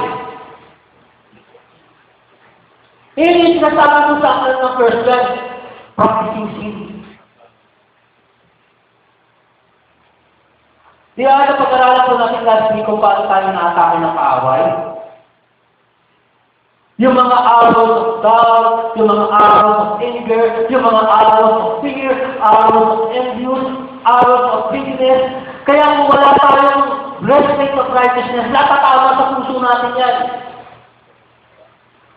Yun yung sinasabi ko sa akin ng first God, practicing sin. Di ba pag-aralan ko natin last week kung paano tayo na-atake ng kaaway? Yung mga arrows of doubt, yung mga arrows of anger, yung mga arrows of fear, arrows of envious, arrows of bitterness. Kaya kung wala tayong breastplate of righteousness, natatama sa puso natin yan.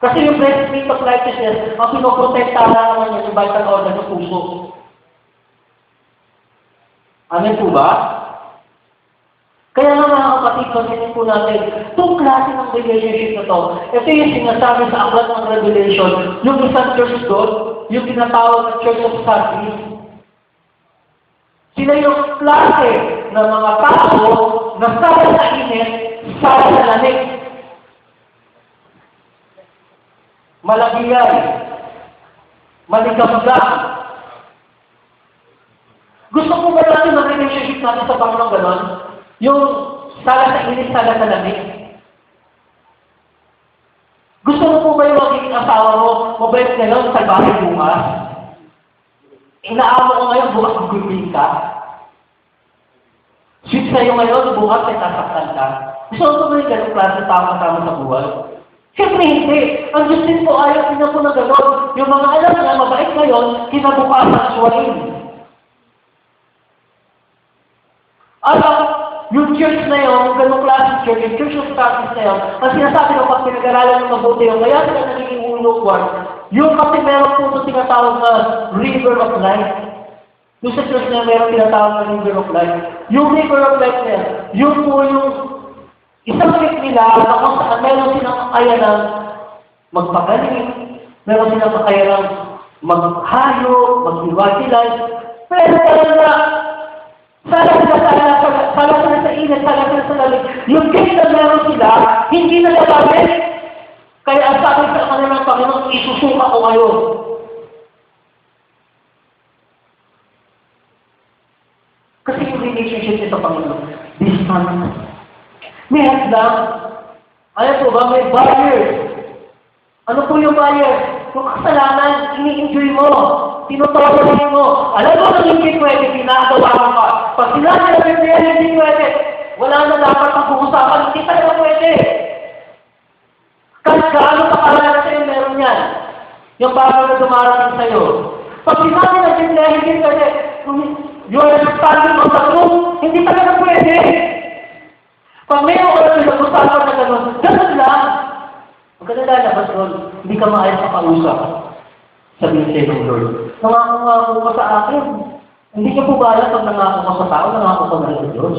Kasi yung breastplate of righteousness, ang pinoprotektahan naman yan yung vital organ ng puso. Ano po ba? Kaya nga mga kapatid, pansinin po natin, itong klase ng relationship na to, ito yung sinasabi sa aklat ng Revelation, yung isang church doon, yung tinatawag na Church of Sardis. Sila yung klase ng mga tao na sala sa init, sala sa lamig. Malagiyay, maligamgam. Gusto ko ba natin ang relationship natin sa Panginoon ganon? Yung sala sa init, sala sa lamig. Gusto mo po ba yung magiging asawa mo, mabait ngayon, salbahe bukas? Inaamo ko ngayon, bukas magbibiling ka? Sweet sa'yo ngayon, bukas ay sasaktan ka? Gusto mo ba yung ganong klase tao kasama sa buhay? Siyempre hindi. Ang Diyos din po ayaw din po na gano'n. Yung mga alam na mabait ngayon, kinabukasan suwain. Yung church na yun, yung ganong klaseng church, yung Church of Sardis na yun, ang sinasabi ng pag pinag-aralan ng mabuti yung kaya sila nagiging ulukwan, yung kasi meron po ito tinatawag na River of Life. Yung sa church na meron tinatawag na River of Life. Yung River of Life na yan, yun po yung isang trip nila na kung saan meron silang kakayanang magpagaling, meron silang kakayanang maghayo, maghiwagilay, pero talaga, sala sila sa init, sala sila sa lamig. Yung gift na meron sila, hindi na nagamit. Kaya ang sabi sa kanila ng Panginoon, isusuka ko ngayon. Kasi yung relationship niya sa Panginoon, distant. May hadlang. Ano po ba? May barriers. Ano po yung barriers? Kung kasalanan, ini-enjoy mo. Tinutuloy mo. Alam mo nang hindi pwede, ginagawa mo pa. Pag sinabi na Biblia, hindi pwede. Wala na dapat ang pag-uusapan, hindi talaga pwede. Kahit gaano pa karala sa'yo, meron yan. Yung bago na dumarating sa'yo. Pag sinabi na Biblia, hindi pwede. Yung standing of the truth, hindi talaga pwede. Pag may ako na nag-usapan na gano'n, gano'n lang. Huwag ka na lalabas doon. Hindi ka maayos sa kausap. Sabihin sa'yo ng Lord. Nangako ka sa akin. Hindi ka po ba alam pag nangako ka sa tao, nangako ka na sa Diyos.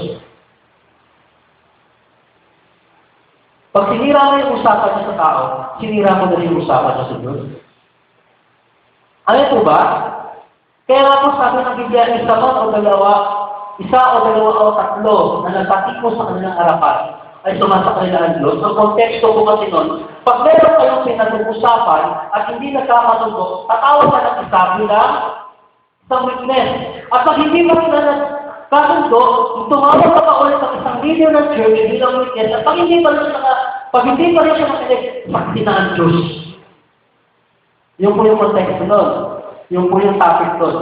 Pag sinira mo yung usapan niya sa tao, sinira mo na rin yung usapan niya sa Diyos. Ano po ba? Kaya nga po sabi ng Biblia, isa o dalawa o tatlo na nagtatikos sa kanilang harapan ay sumasa kanila ang Diyos. Ang konteksto po kasi nun, pag meron kayong pinag-uusapan at hindi nagkakatundo, tatawag ka ng isa bilang isang witness. At pag hindi mo sila nagkatundo, tumawag ka pa ulit ng isang leader ng church bilang witness. At pag hindi pa rin siya nakinig, saksi na ang Diyos. Yung po yung konteksto nun. Yung po yung topic nun.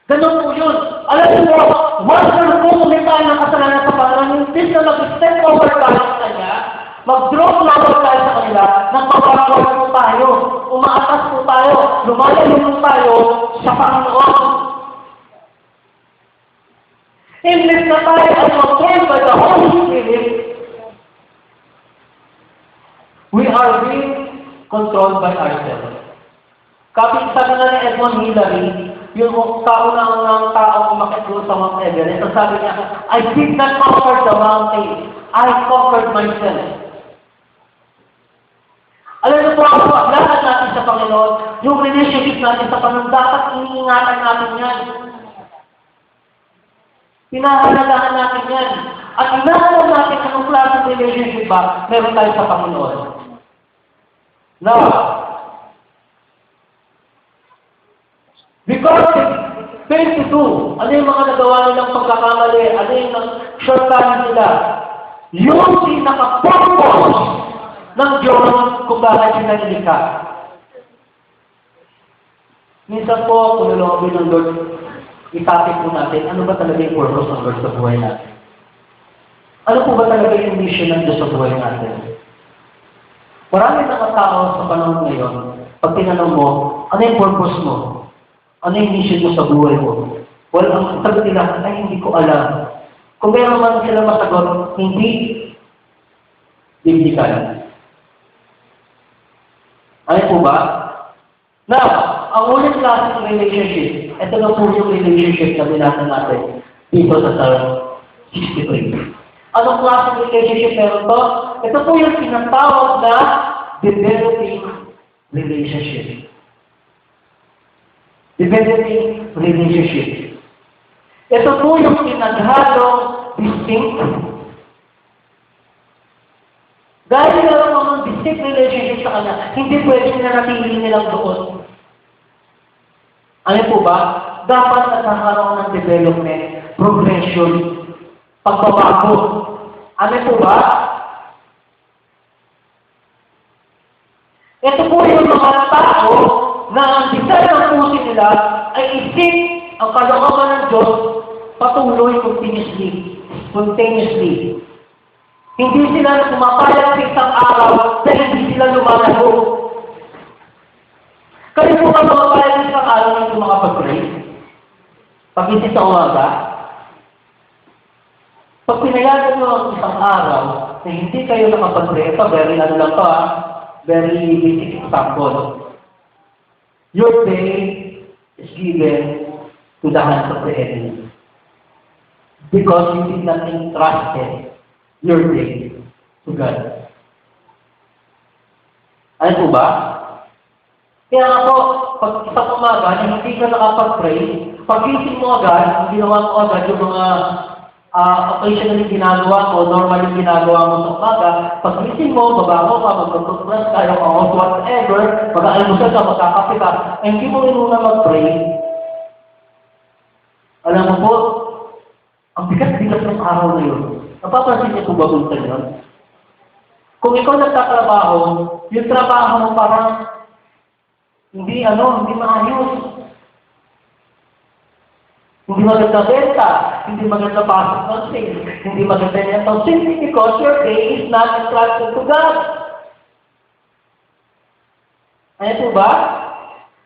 Ganun po yun. Alam mo, once na po kumita ng kasalanan sa Panginoon, yung bis na mag-step over tayo sa kanya, Mag-draw flower tayo sa kanila nang mabackward po tayo. Umaatas po tayo. Lumalayo po tayo sa Panginoon. Imbes na tayo ay mag-draw by the Holy Spirit, we are being controlled by ourselves. Kapit sabi nga ni Edmund Hillary, yung kaunang taong umakit doon sa Mount Everest, ang sabi niya, I did not conquer the mountain, I conquered myself. Alam niyo po, ang paglahat natin sa Panginoon, yung relationship natin sa Panginoon, dapat iniingatan natin yan. Pinahalagahan natin yan. At inahalang natin anong klaseng relationship ba meron tayo sa Panginoon. Now, because 22, ano yung mga nagawa nilang pagkakamali, ano yung shortcoming nila, yung pinaka-purpose ng Diyos kung bakit sila nilikha. Minsan po, kung nilongabin ng Lord, itapit po natin, ano ba talaga yung purpose ng Lord sa buhay natin? Ano po ba talaga yung mission ng Diyos sa buhay natin? Marami mga tao sa panahon ngayon, pag tinanong mo, ano yung purpose mo? Ano yung mission mo sa buhay mo? Well, ang sagot nila, ay hindi ko alam. Kung meron man sila masagot, hindi biblical. Ano po ba? Now, ang ulit klaseng relationship, ito na po yung relationship na binasa natin dito sa Psalm 63. Anong klaseng relationship meron to? Ito po yung tinatawag na developing relationship. Developing relationship. Ito po yung pinaghalong distinct. Dahil meron mga distinct relationship sa kanya, hindi pwede na natili nilang doon. Ano po ba? Dapat nagkakaroon ng development, progression, pagbabago. Ano po ba? Ito po yung mga tao na ang desire ng puso nila ay isip ang kalooban ng Diyos patuloy continuously. Hindi sila na pumapayag sa isang araw dahil hindi sila lumalago. Kayo po ba pumapayag sa isang araw na hindi makapag-pray? Pag-isip sa umaga? Pag pinayagan nyo ang isang araw na hindi kayo nakapag-pray, ito very ano lang to very basic example. Your day is given to the hands of the enemy. Because you did not entrust your day to God. Ano po ba? Kaya nga po, pag isang umaga na hindi ka nakapag-pray, pag-isip mo agad, ginawa mo agad yung mga occasionally ginagawa mo, normally ginagawa mo sa umaga, pag-isip mo, babago ka, mag-toothbrush ka, yung whatever, mag-aalmusal ka, magkakape ka, hindi mo rin muna mag-pray. Alam mo po, ang bigat-bigat ng araw na yun. Napapansin niyo po ba kung saan yun? Kung ikaw nagtatrabaho, yung trabaho mo parang hindi maayos. Hindi maganda benta, hindi maganda pasok ng sales, hindi maganda yan ng simply because your day is not entrusted to God. Ano po ba?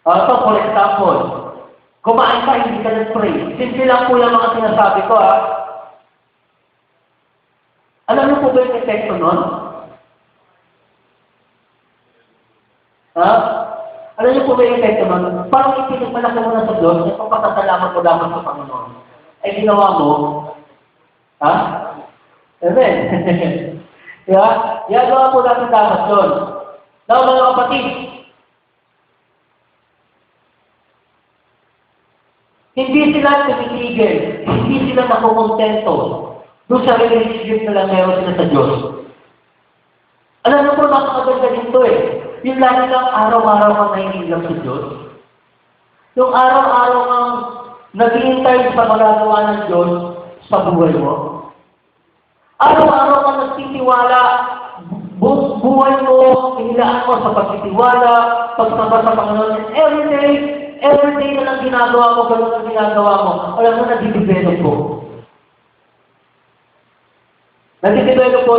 So, for example, kumain ka, hindi ka nag-pray. Simple lang po yung mga sinasabi ko, Alam niyo po ba yung epekto nun? Alam niyo po ba yung epekto nun? Parang ipinagmalaki mo na sa Diyos, at pagpapasalamat mo lamang sa Panginoon. Ay ginawa mo, Amen. Diba? Gagawa po natin dapat doon. Now, mga kapatid, hindi sila tumitigil, hindi sila nakukontento doon sa relationship na lang meron sila sa Diyos. Alam mo po, napakaganda dito Yung lagi lang araw-araw kang nahihilang sa Diyos. Yung araw-araw kang naghihintay sa magagawa ng Diyos sa buhay mo. Araw-araw kang nagtitiwala, buhay mo, inilaan mo sa pagtitiwala, pagsamba sa Panginoon. Every day na lang ginagawa mo, gano'n ang ginagawa mo. Alam mo, nadidevelop ko. Nadidevelop ko,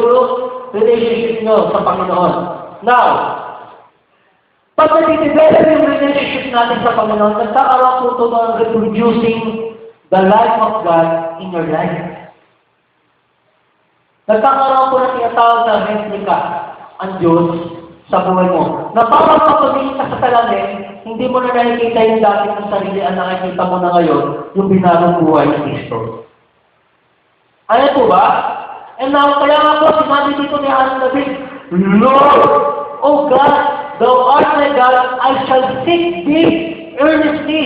relationship nyo sa Panginoon. Now, pag nag-develop yung relationship natin sa Panginoon, nagkakaroon po ito ng reproducing the life of God in your life. Nagkakaroon po na tinatawag na replika ang Diyos sa buhay mo. Na parang pag-tumingin ka sa salamin, hindi mo na nakikita yung dati mong sarili, ang nakikita mo na ngayon, yung binagong buhay ng Kristo. Ano po ba? And now, kaya nga po, sinabi dito ni Aaron David, Lord, O God, Thou art my God, I shall seek Thee earnestly.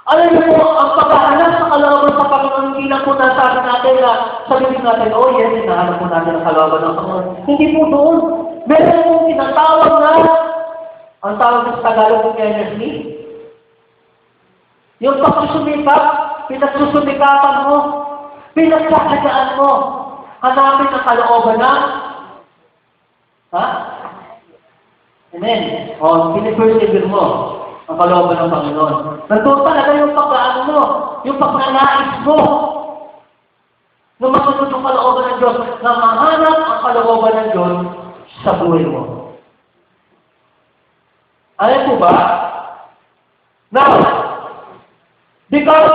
Alam niyo po, ang paghahanap sa kalooban sa Panginoon, hindi lang po nasabi natin na sabihin natin, oh yes, hinahanap po natin ang kalooban ng Panginoon. Hindi po doon. Meron pong tinatawag na, ang tawag sa Tagalog ng earnestly, yung pagsusumikap, pinagsusumikapan mo, pinagsasagaan mo, hanapin ang kalooban na, amen. O, pinipersevere mo ang kalooban ng Panginoon. Nandun talaga yung pagkaan mo, yung pagnanais mo, na masunod yung kalooban ng Diyos, na mahanap ang kalooban ng Diyos sa buhay mo. Ano po ba? Now, because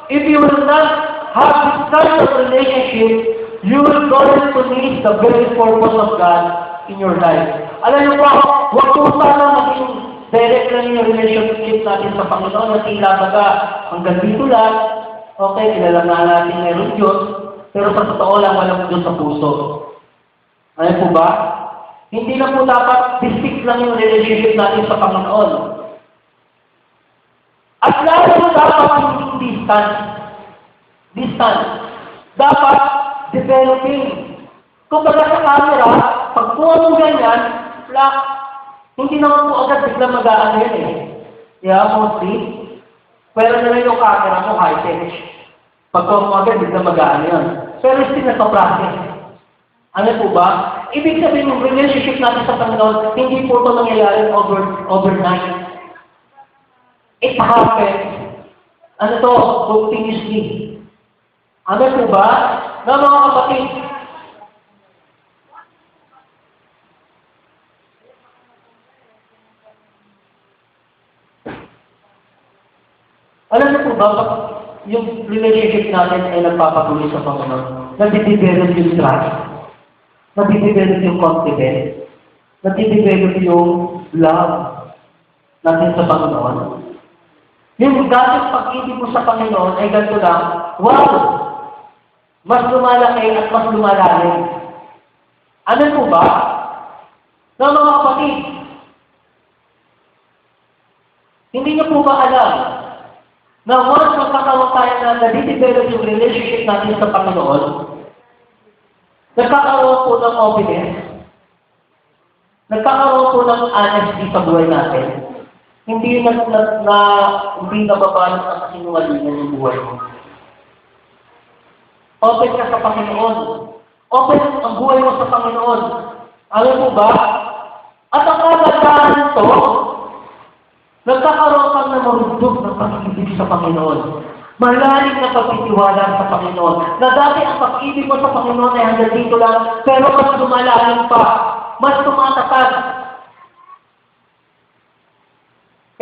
if you will not have this kind of relationship, you will go to miss the very purpose of God in your life. Alam niyo po, huwag po sana maging direct lang yung relationship natin sa Panginoon na tila baga hanggang dito lang, okay, kilala na natin meron Diyos, pero sa totoo lang walang Diyos sa puso. Ano po ba? Hindi na po dapat distinct lang yung relationship natin sa Panginoon. At lalo dapat hindi distant. Dapat developing. Kung baga sa camera, pag po mo ganyan, hindi naman po agad biglang mag-aano yun eh. Yeah, mostly. Pero na lang yung camera mo, high-tech. Pag po mo agad, biglang mag-aano yun. Pero still na ito process. Ano po ba? Ibig sabihin yung relationship natin sa Panginoon, hindi po ito nangyayari overnight. It happens. Ano to? Continuously. Ano po ba? Na mga kapatid, alam niyo po ba, yung relationship natin ay nagpapatuloy sa Panginoon, nadidevelop yung trust, nadidevelop yung confidence, nadidevelop yung love natin sa Panginoon. Yung dating pag-ibig mo sa Panginoon ay ganito lang, wow! Mas lumalaki at mas lumalalim. Ano po ba? Na mga kapatid, hindi niyo po ba alam na once magkakaroon tayo na nadidevelop yung relationship natin sa Panginoon, nagkakaroon po ng openness, nagkakaroon po ng honesty sa buhay natin, hindi nababalot ang kasinungalingan yung buhay mo. Open ka sa Panginoon. Open ang buhay mo sa Panginoon. Alam mo ba? At ang kagandahan nito, nagkakaroon kang na marundog ng pag-ibig sa Panginoon. Malalim na pagtitiwala sa Panginoon. Na dati ang pag-ibig mo sa Panginoon ay hanggang dito lang, pero mas lumalalim pa. Mas tumatatag.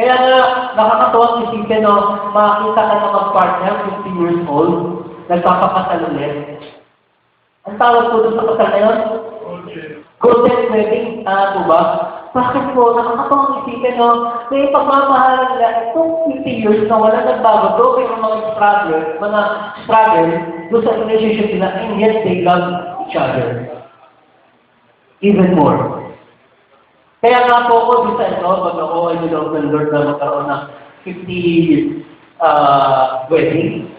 Kaya nga, nakakatuwang isipin, no, makakita ka na mag-partner, 50 years old, nagpapakasal ulit. Ang tawag po doon sa kasal na yun? Golden wedding. Po ba? Bakit po, nakakatuwang isipin, no, may pagmamahalan nila, itong 50 years na wala nagbago, doon yung mga struggle, doon sa relationship nila, and yet they love each other. Even more. Kaya nga po ako dito sa ito, pag ako ay nilog ng Lord na magkaroon ng 50 wedding,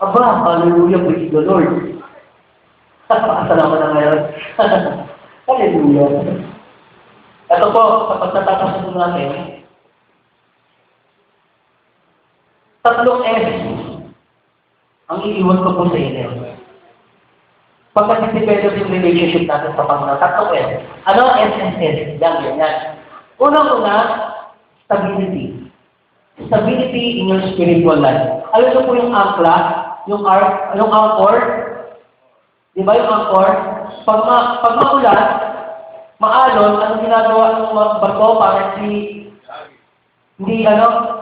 aba, hallelujah, praise the Lord. Pakasalamat na ngayon. Hallelujah. Ito po, sa pagtatapos po natin, 3 S ang iiwan ko po sa inyo. Pagka-develop yung relationship natin sa Panginoon, 3 S. Ano ang S? Yan. Unang-una, stability. Stability in your spiritual life. Alam niyo po yung angkla, yung anchor, Di ba yung angkor? Pag maulan, maalon, anong ginagawa ng mga barko para hindi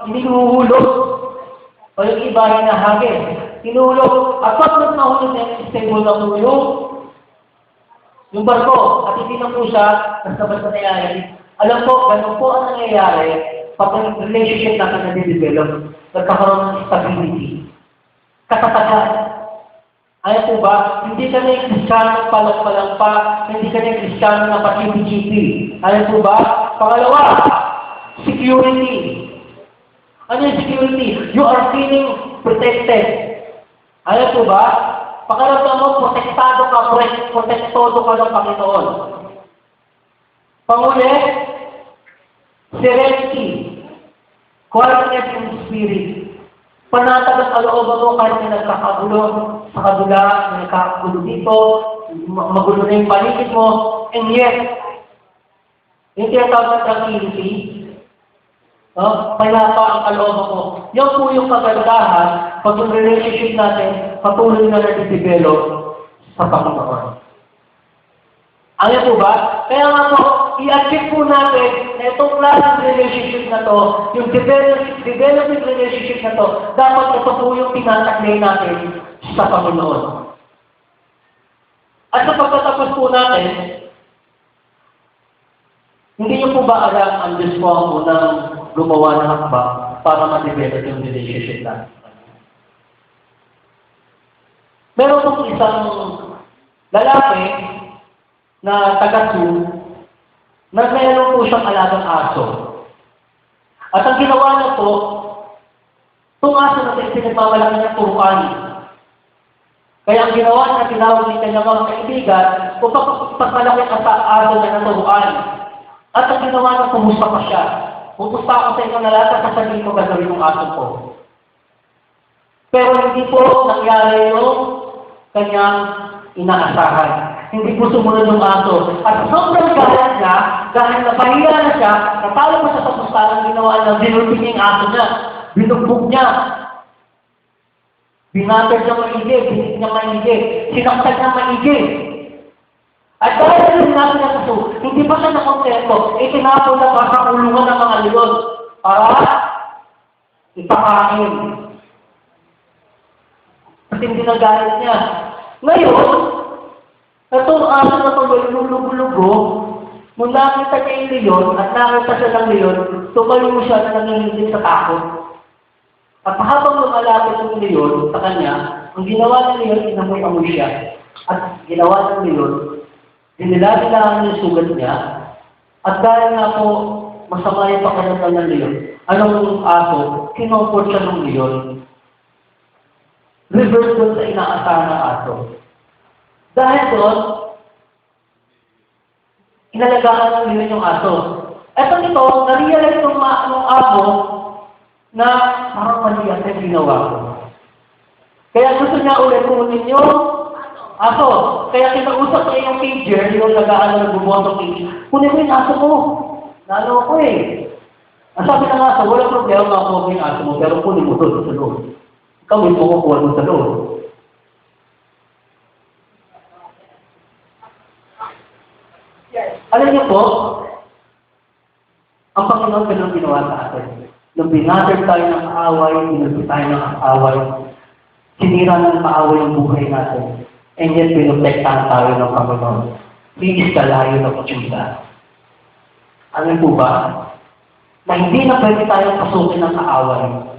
hinuhulog. O yung iba hinahagin. Hinuhulog. At pag nahulog na stable na po yung barko. At hindi na po siya basta-basta nangyayari. Alam po, ganun po ang nangyayari pag yung relationship natin na-develop. Nagkakaroon ng stability. Katatagan. Ayaw po ba? Hindi ka na yung Kristiyano palang-palampa. Hindi ka na yung Kristiyano na pati-chipi. Ayaw po ba? Pangalawa, security. Ano yung security? You are feeling protected. Ayaw po ba? Pakaramdam mo, protektado ka, protektodo ka ng Panginoon. Panguli, serenity. Quietness in spirit. Panatag ang kalooban mo kahit may nagkakagulo sa kabila, may nagkakagulo dito, magulo na yung paligid mo, and yet, yung tinatawag na tranquility, payapa ang kalooban mo. Yan po yung kagandahan pag yung relationship natin patuloy na nag-develop sa Panginoon. Ano po ba? Kaya nga po, i-achieve po natin na itong klaseng relationship na to, yung developing relationship na to, dapat ito po yung tinataglay natin sa Panginoon. At sa pagtatapos po natin, hindi niyo po ba alam ang Diyos po ang unang gumawa ng hakbang para ma-develop yung relationship natin? Meron pong isang lalaki na taga-Sioux na mayroon po siyang alagang aso. At ang ginawa niya po, itong aso na pinagmamalaki niya turuan. Kaya ang ginawa niya, tinawag niya kanyang mga kaibigan, kung pagmalaki ka sa aso na naturuan. At ang ginawa niya, pumusta pa siya. Pupusta ako sa inyo na lahat at sasabihin ko gagawin ng aso ko. Pero hindi po nangyari yung kanyang inaasahan. Hindi po sumunod ng aso. At sobrang galit niya, dahil napahiya na siya, natalo pa siya sa pustahan, ginawa niya, dinulpin niya yung aso niya, binugbog niya, binater niya maigi, binig niya maigi, sinaktan niya maigi. At dahil rin natin na ito, hindi pa siya nakontento, itinapon na pa sa kulungan ng mga leon para ipakain. Kasi hindi nagalit niya. Ngayon, itong aso na tuloy, lulugo-lugo, nung nakita niya yung leon at nakita siya ng leon, tumayo siya na nanginginig sa takot. At habang lumalapit ng leon sa kanya, ang ginawa ng leon, inamoy-amoy siya. At ginawa ng leon, dinilalaan yung sugat niya, at dahil nga po, masama yung pakiramdam ng leon, anong aso, kinumport siya ng leon. Reverse doon sa inaasahan ng aso. Dahil doon, inalagaan ng leon yung aso. Eto nito, na-realize ng aso na parang mali ang ginawa ko. Kaya gusto niya ulit kunin yung aso. Kaya kinausap niya yung pager, yung nag-aaral ng bumotong page. Kunin mo yung aso mo. Nalo ko eh. Ang sabi ng aso, walang problema makuha mo yung aso mo, pero kunin mo doon sa loob. Ikaw may makukuha mo sa loob. Alam niyo po, ang Panginoon ganun ginawa sa atin. Nung binatag tayo ng kaaway, binatag tayo ng kaaway, sinira ng kaaway ang buhay natin. And yet, pinotektahan tayo ng Panginoon. He is the Lion of Judah. Alam po ba? Na hindi na pwede tayong pasukin ng kaaway.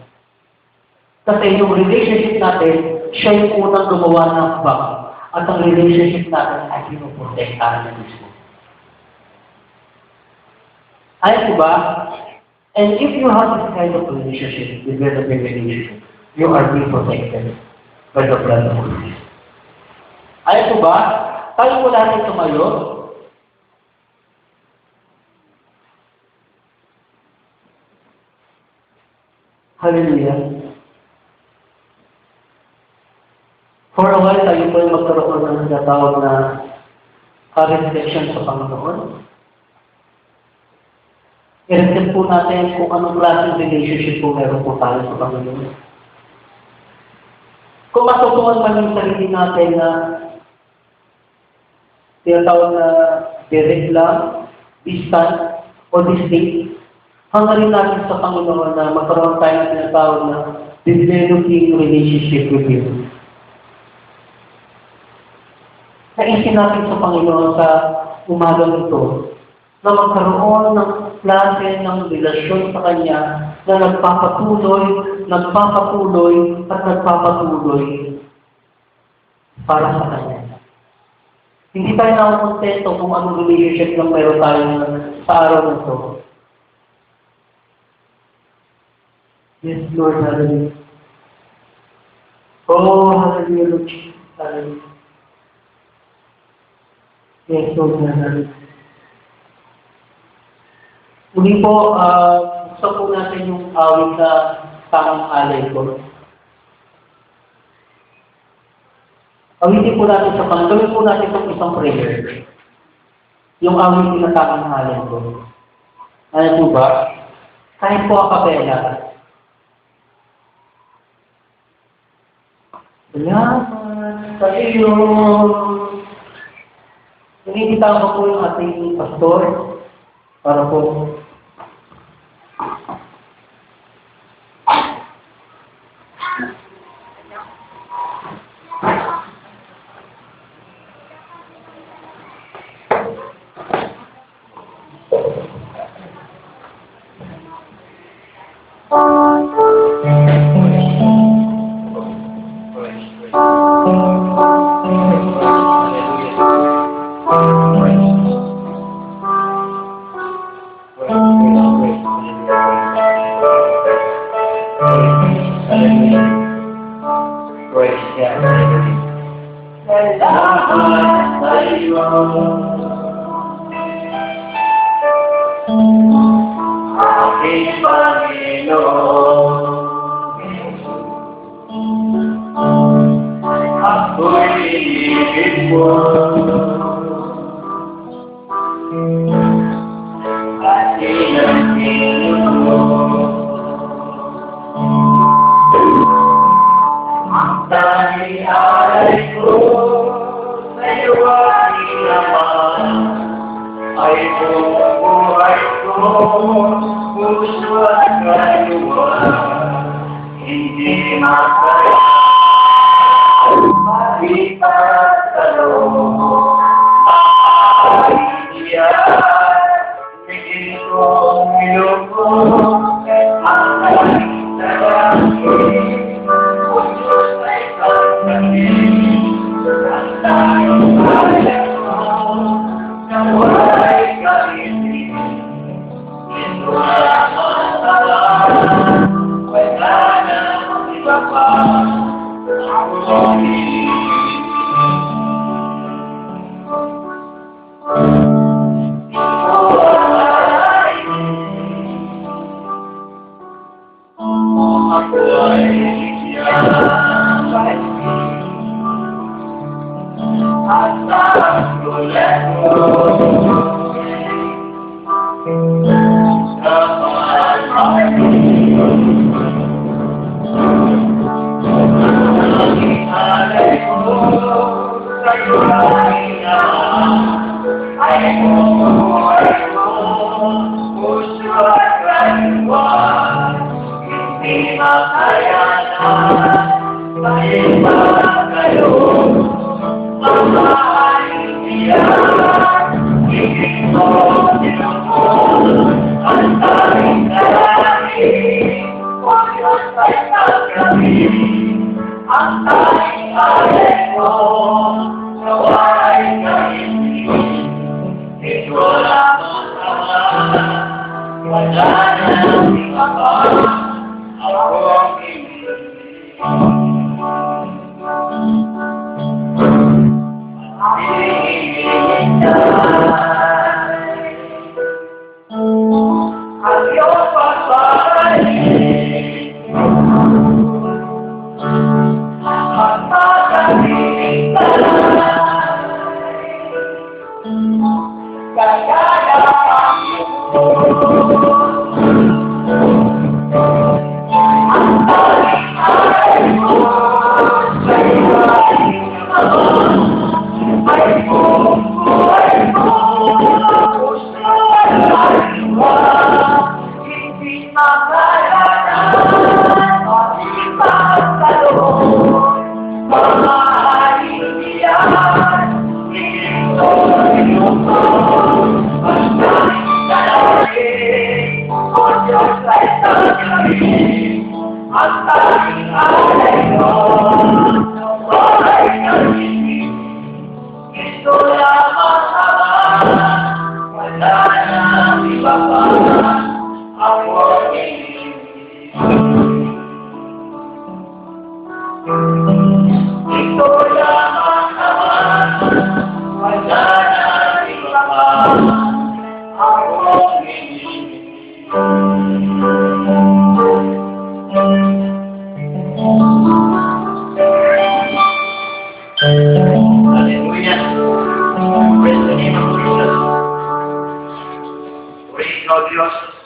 Kasi yung relationship natin, siya yung unang gumawa ng hakbang. At ang relationship natin ay pinoprotektahan ng Diyos. Alam po ba? And if you have this kind of relationship, developing relationship, you are being protected by the blood of Christ. Alam po ba? Tayo po natin tumayo. Hallelujah. For a while, tayo po yung magkaroon ng natawag na reflection sa Panginoon. I-reflect po natin kung anong klaseng relationship po meron po tayo sa Panginoon. Kung matutunan man yung sarili natin na tinatawag na direct lang, distant, o distinct. Hangarin natin sa Panginoon na magkaroon tayo ng tinatawag na developing relationship with Him. Naisin natin sa Panginoon sa umagang ito na magkaroon ng klase ng relasyon sa Kanya na nagpapatuloy at nagpapatuloy para sa Kanya. Hindi tayo nakakontento kung anong relationship lang meron tayo sa araw na ito. Yes, Lord, hallelujah. Oh, hallelujah, Lord Jesus. Hallelujah. Yes, Lord, hallelujah. Muli po, gusto po natin yung awit na tamang alay ko. Awitin po natin sa Panginoon. Gawin po natin itong isang prayer. Yung awit na tamang alay ko. Ano po ba? Kahit po ang kapela. Salamat sa iyo. Hinihintang ko po yung ating pastor para po akong hinihingi. Hallelujah. Praise the name of Jesus. Purihin o Diyos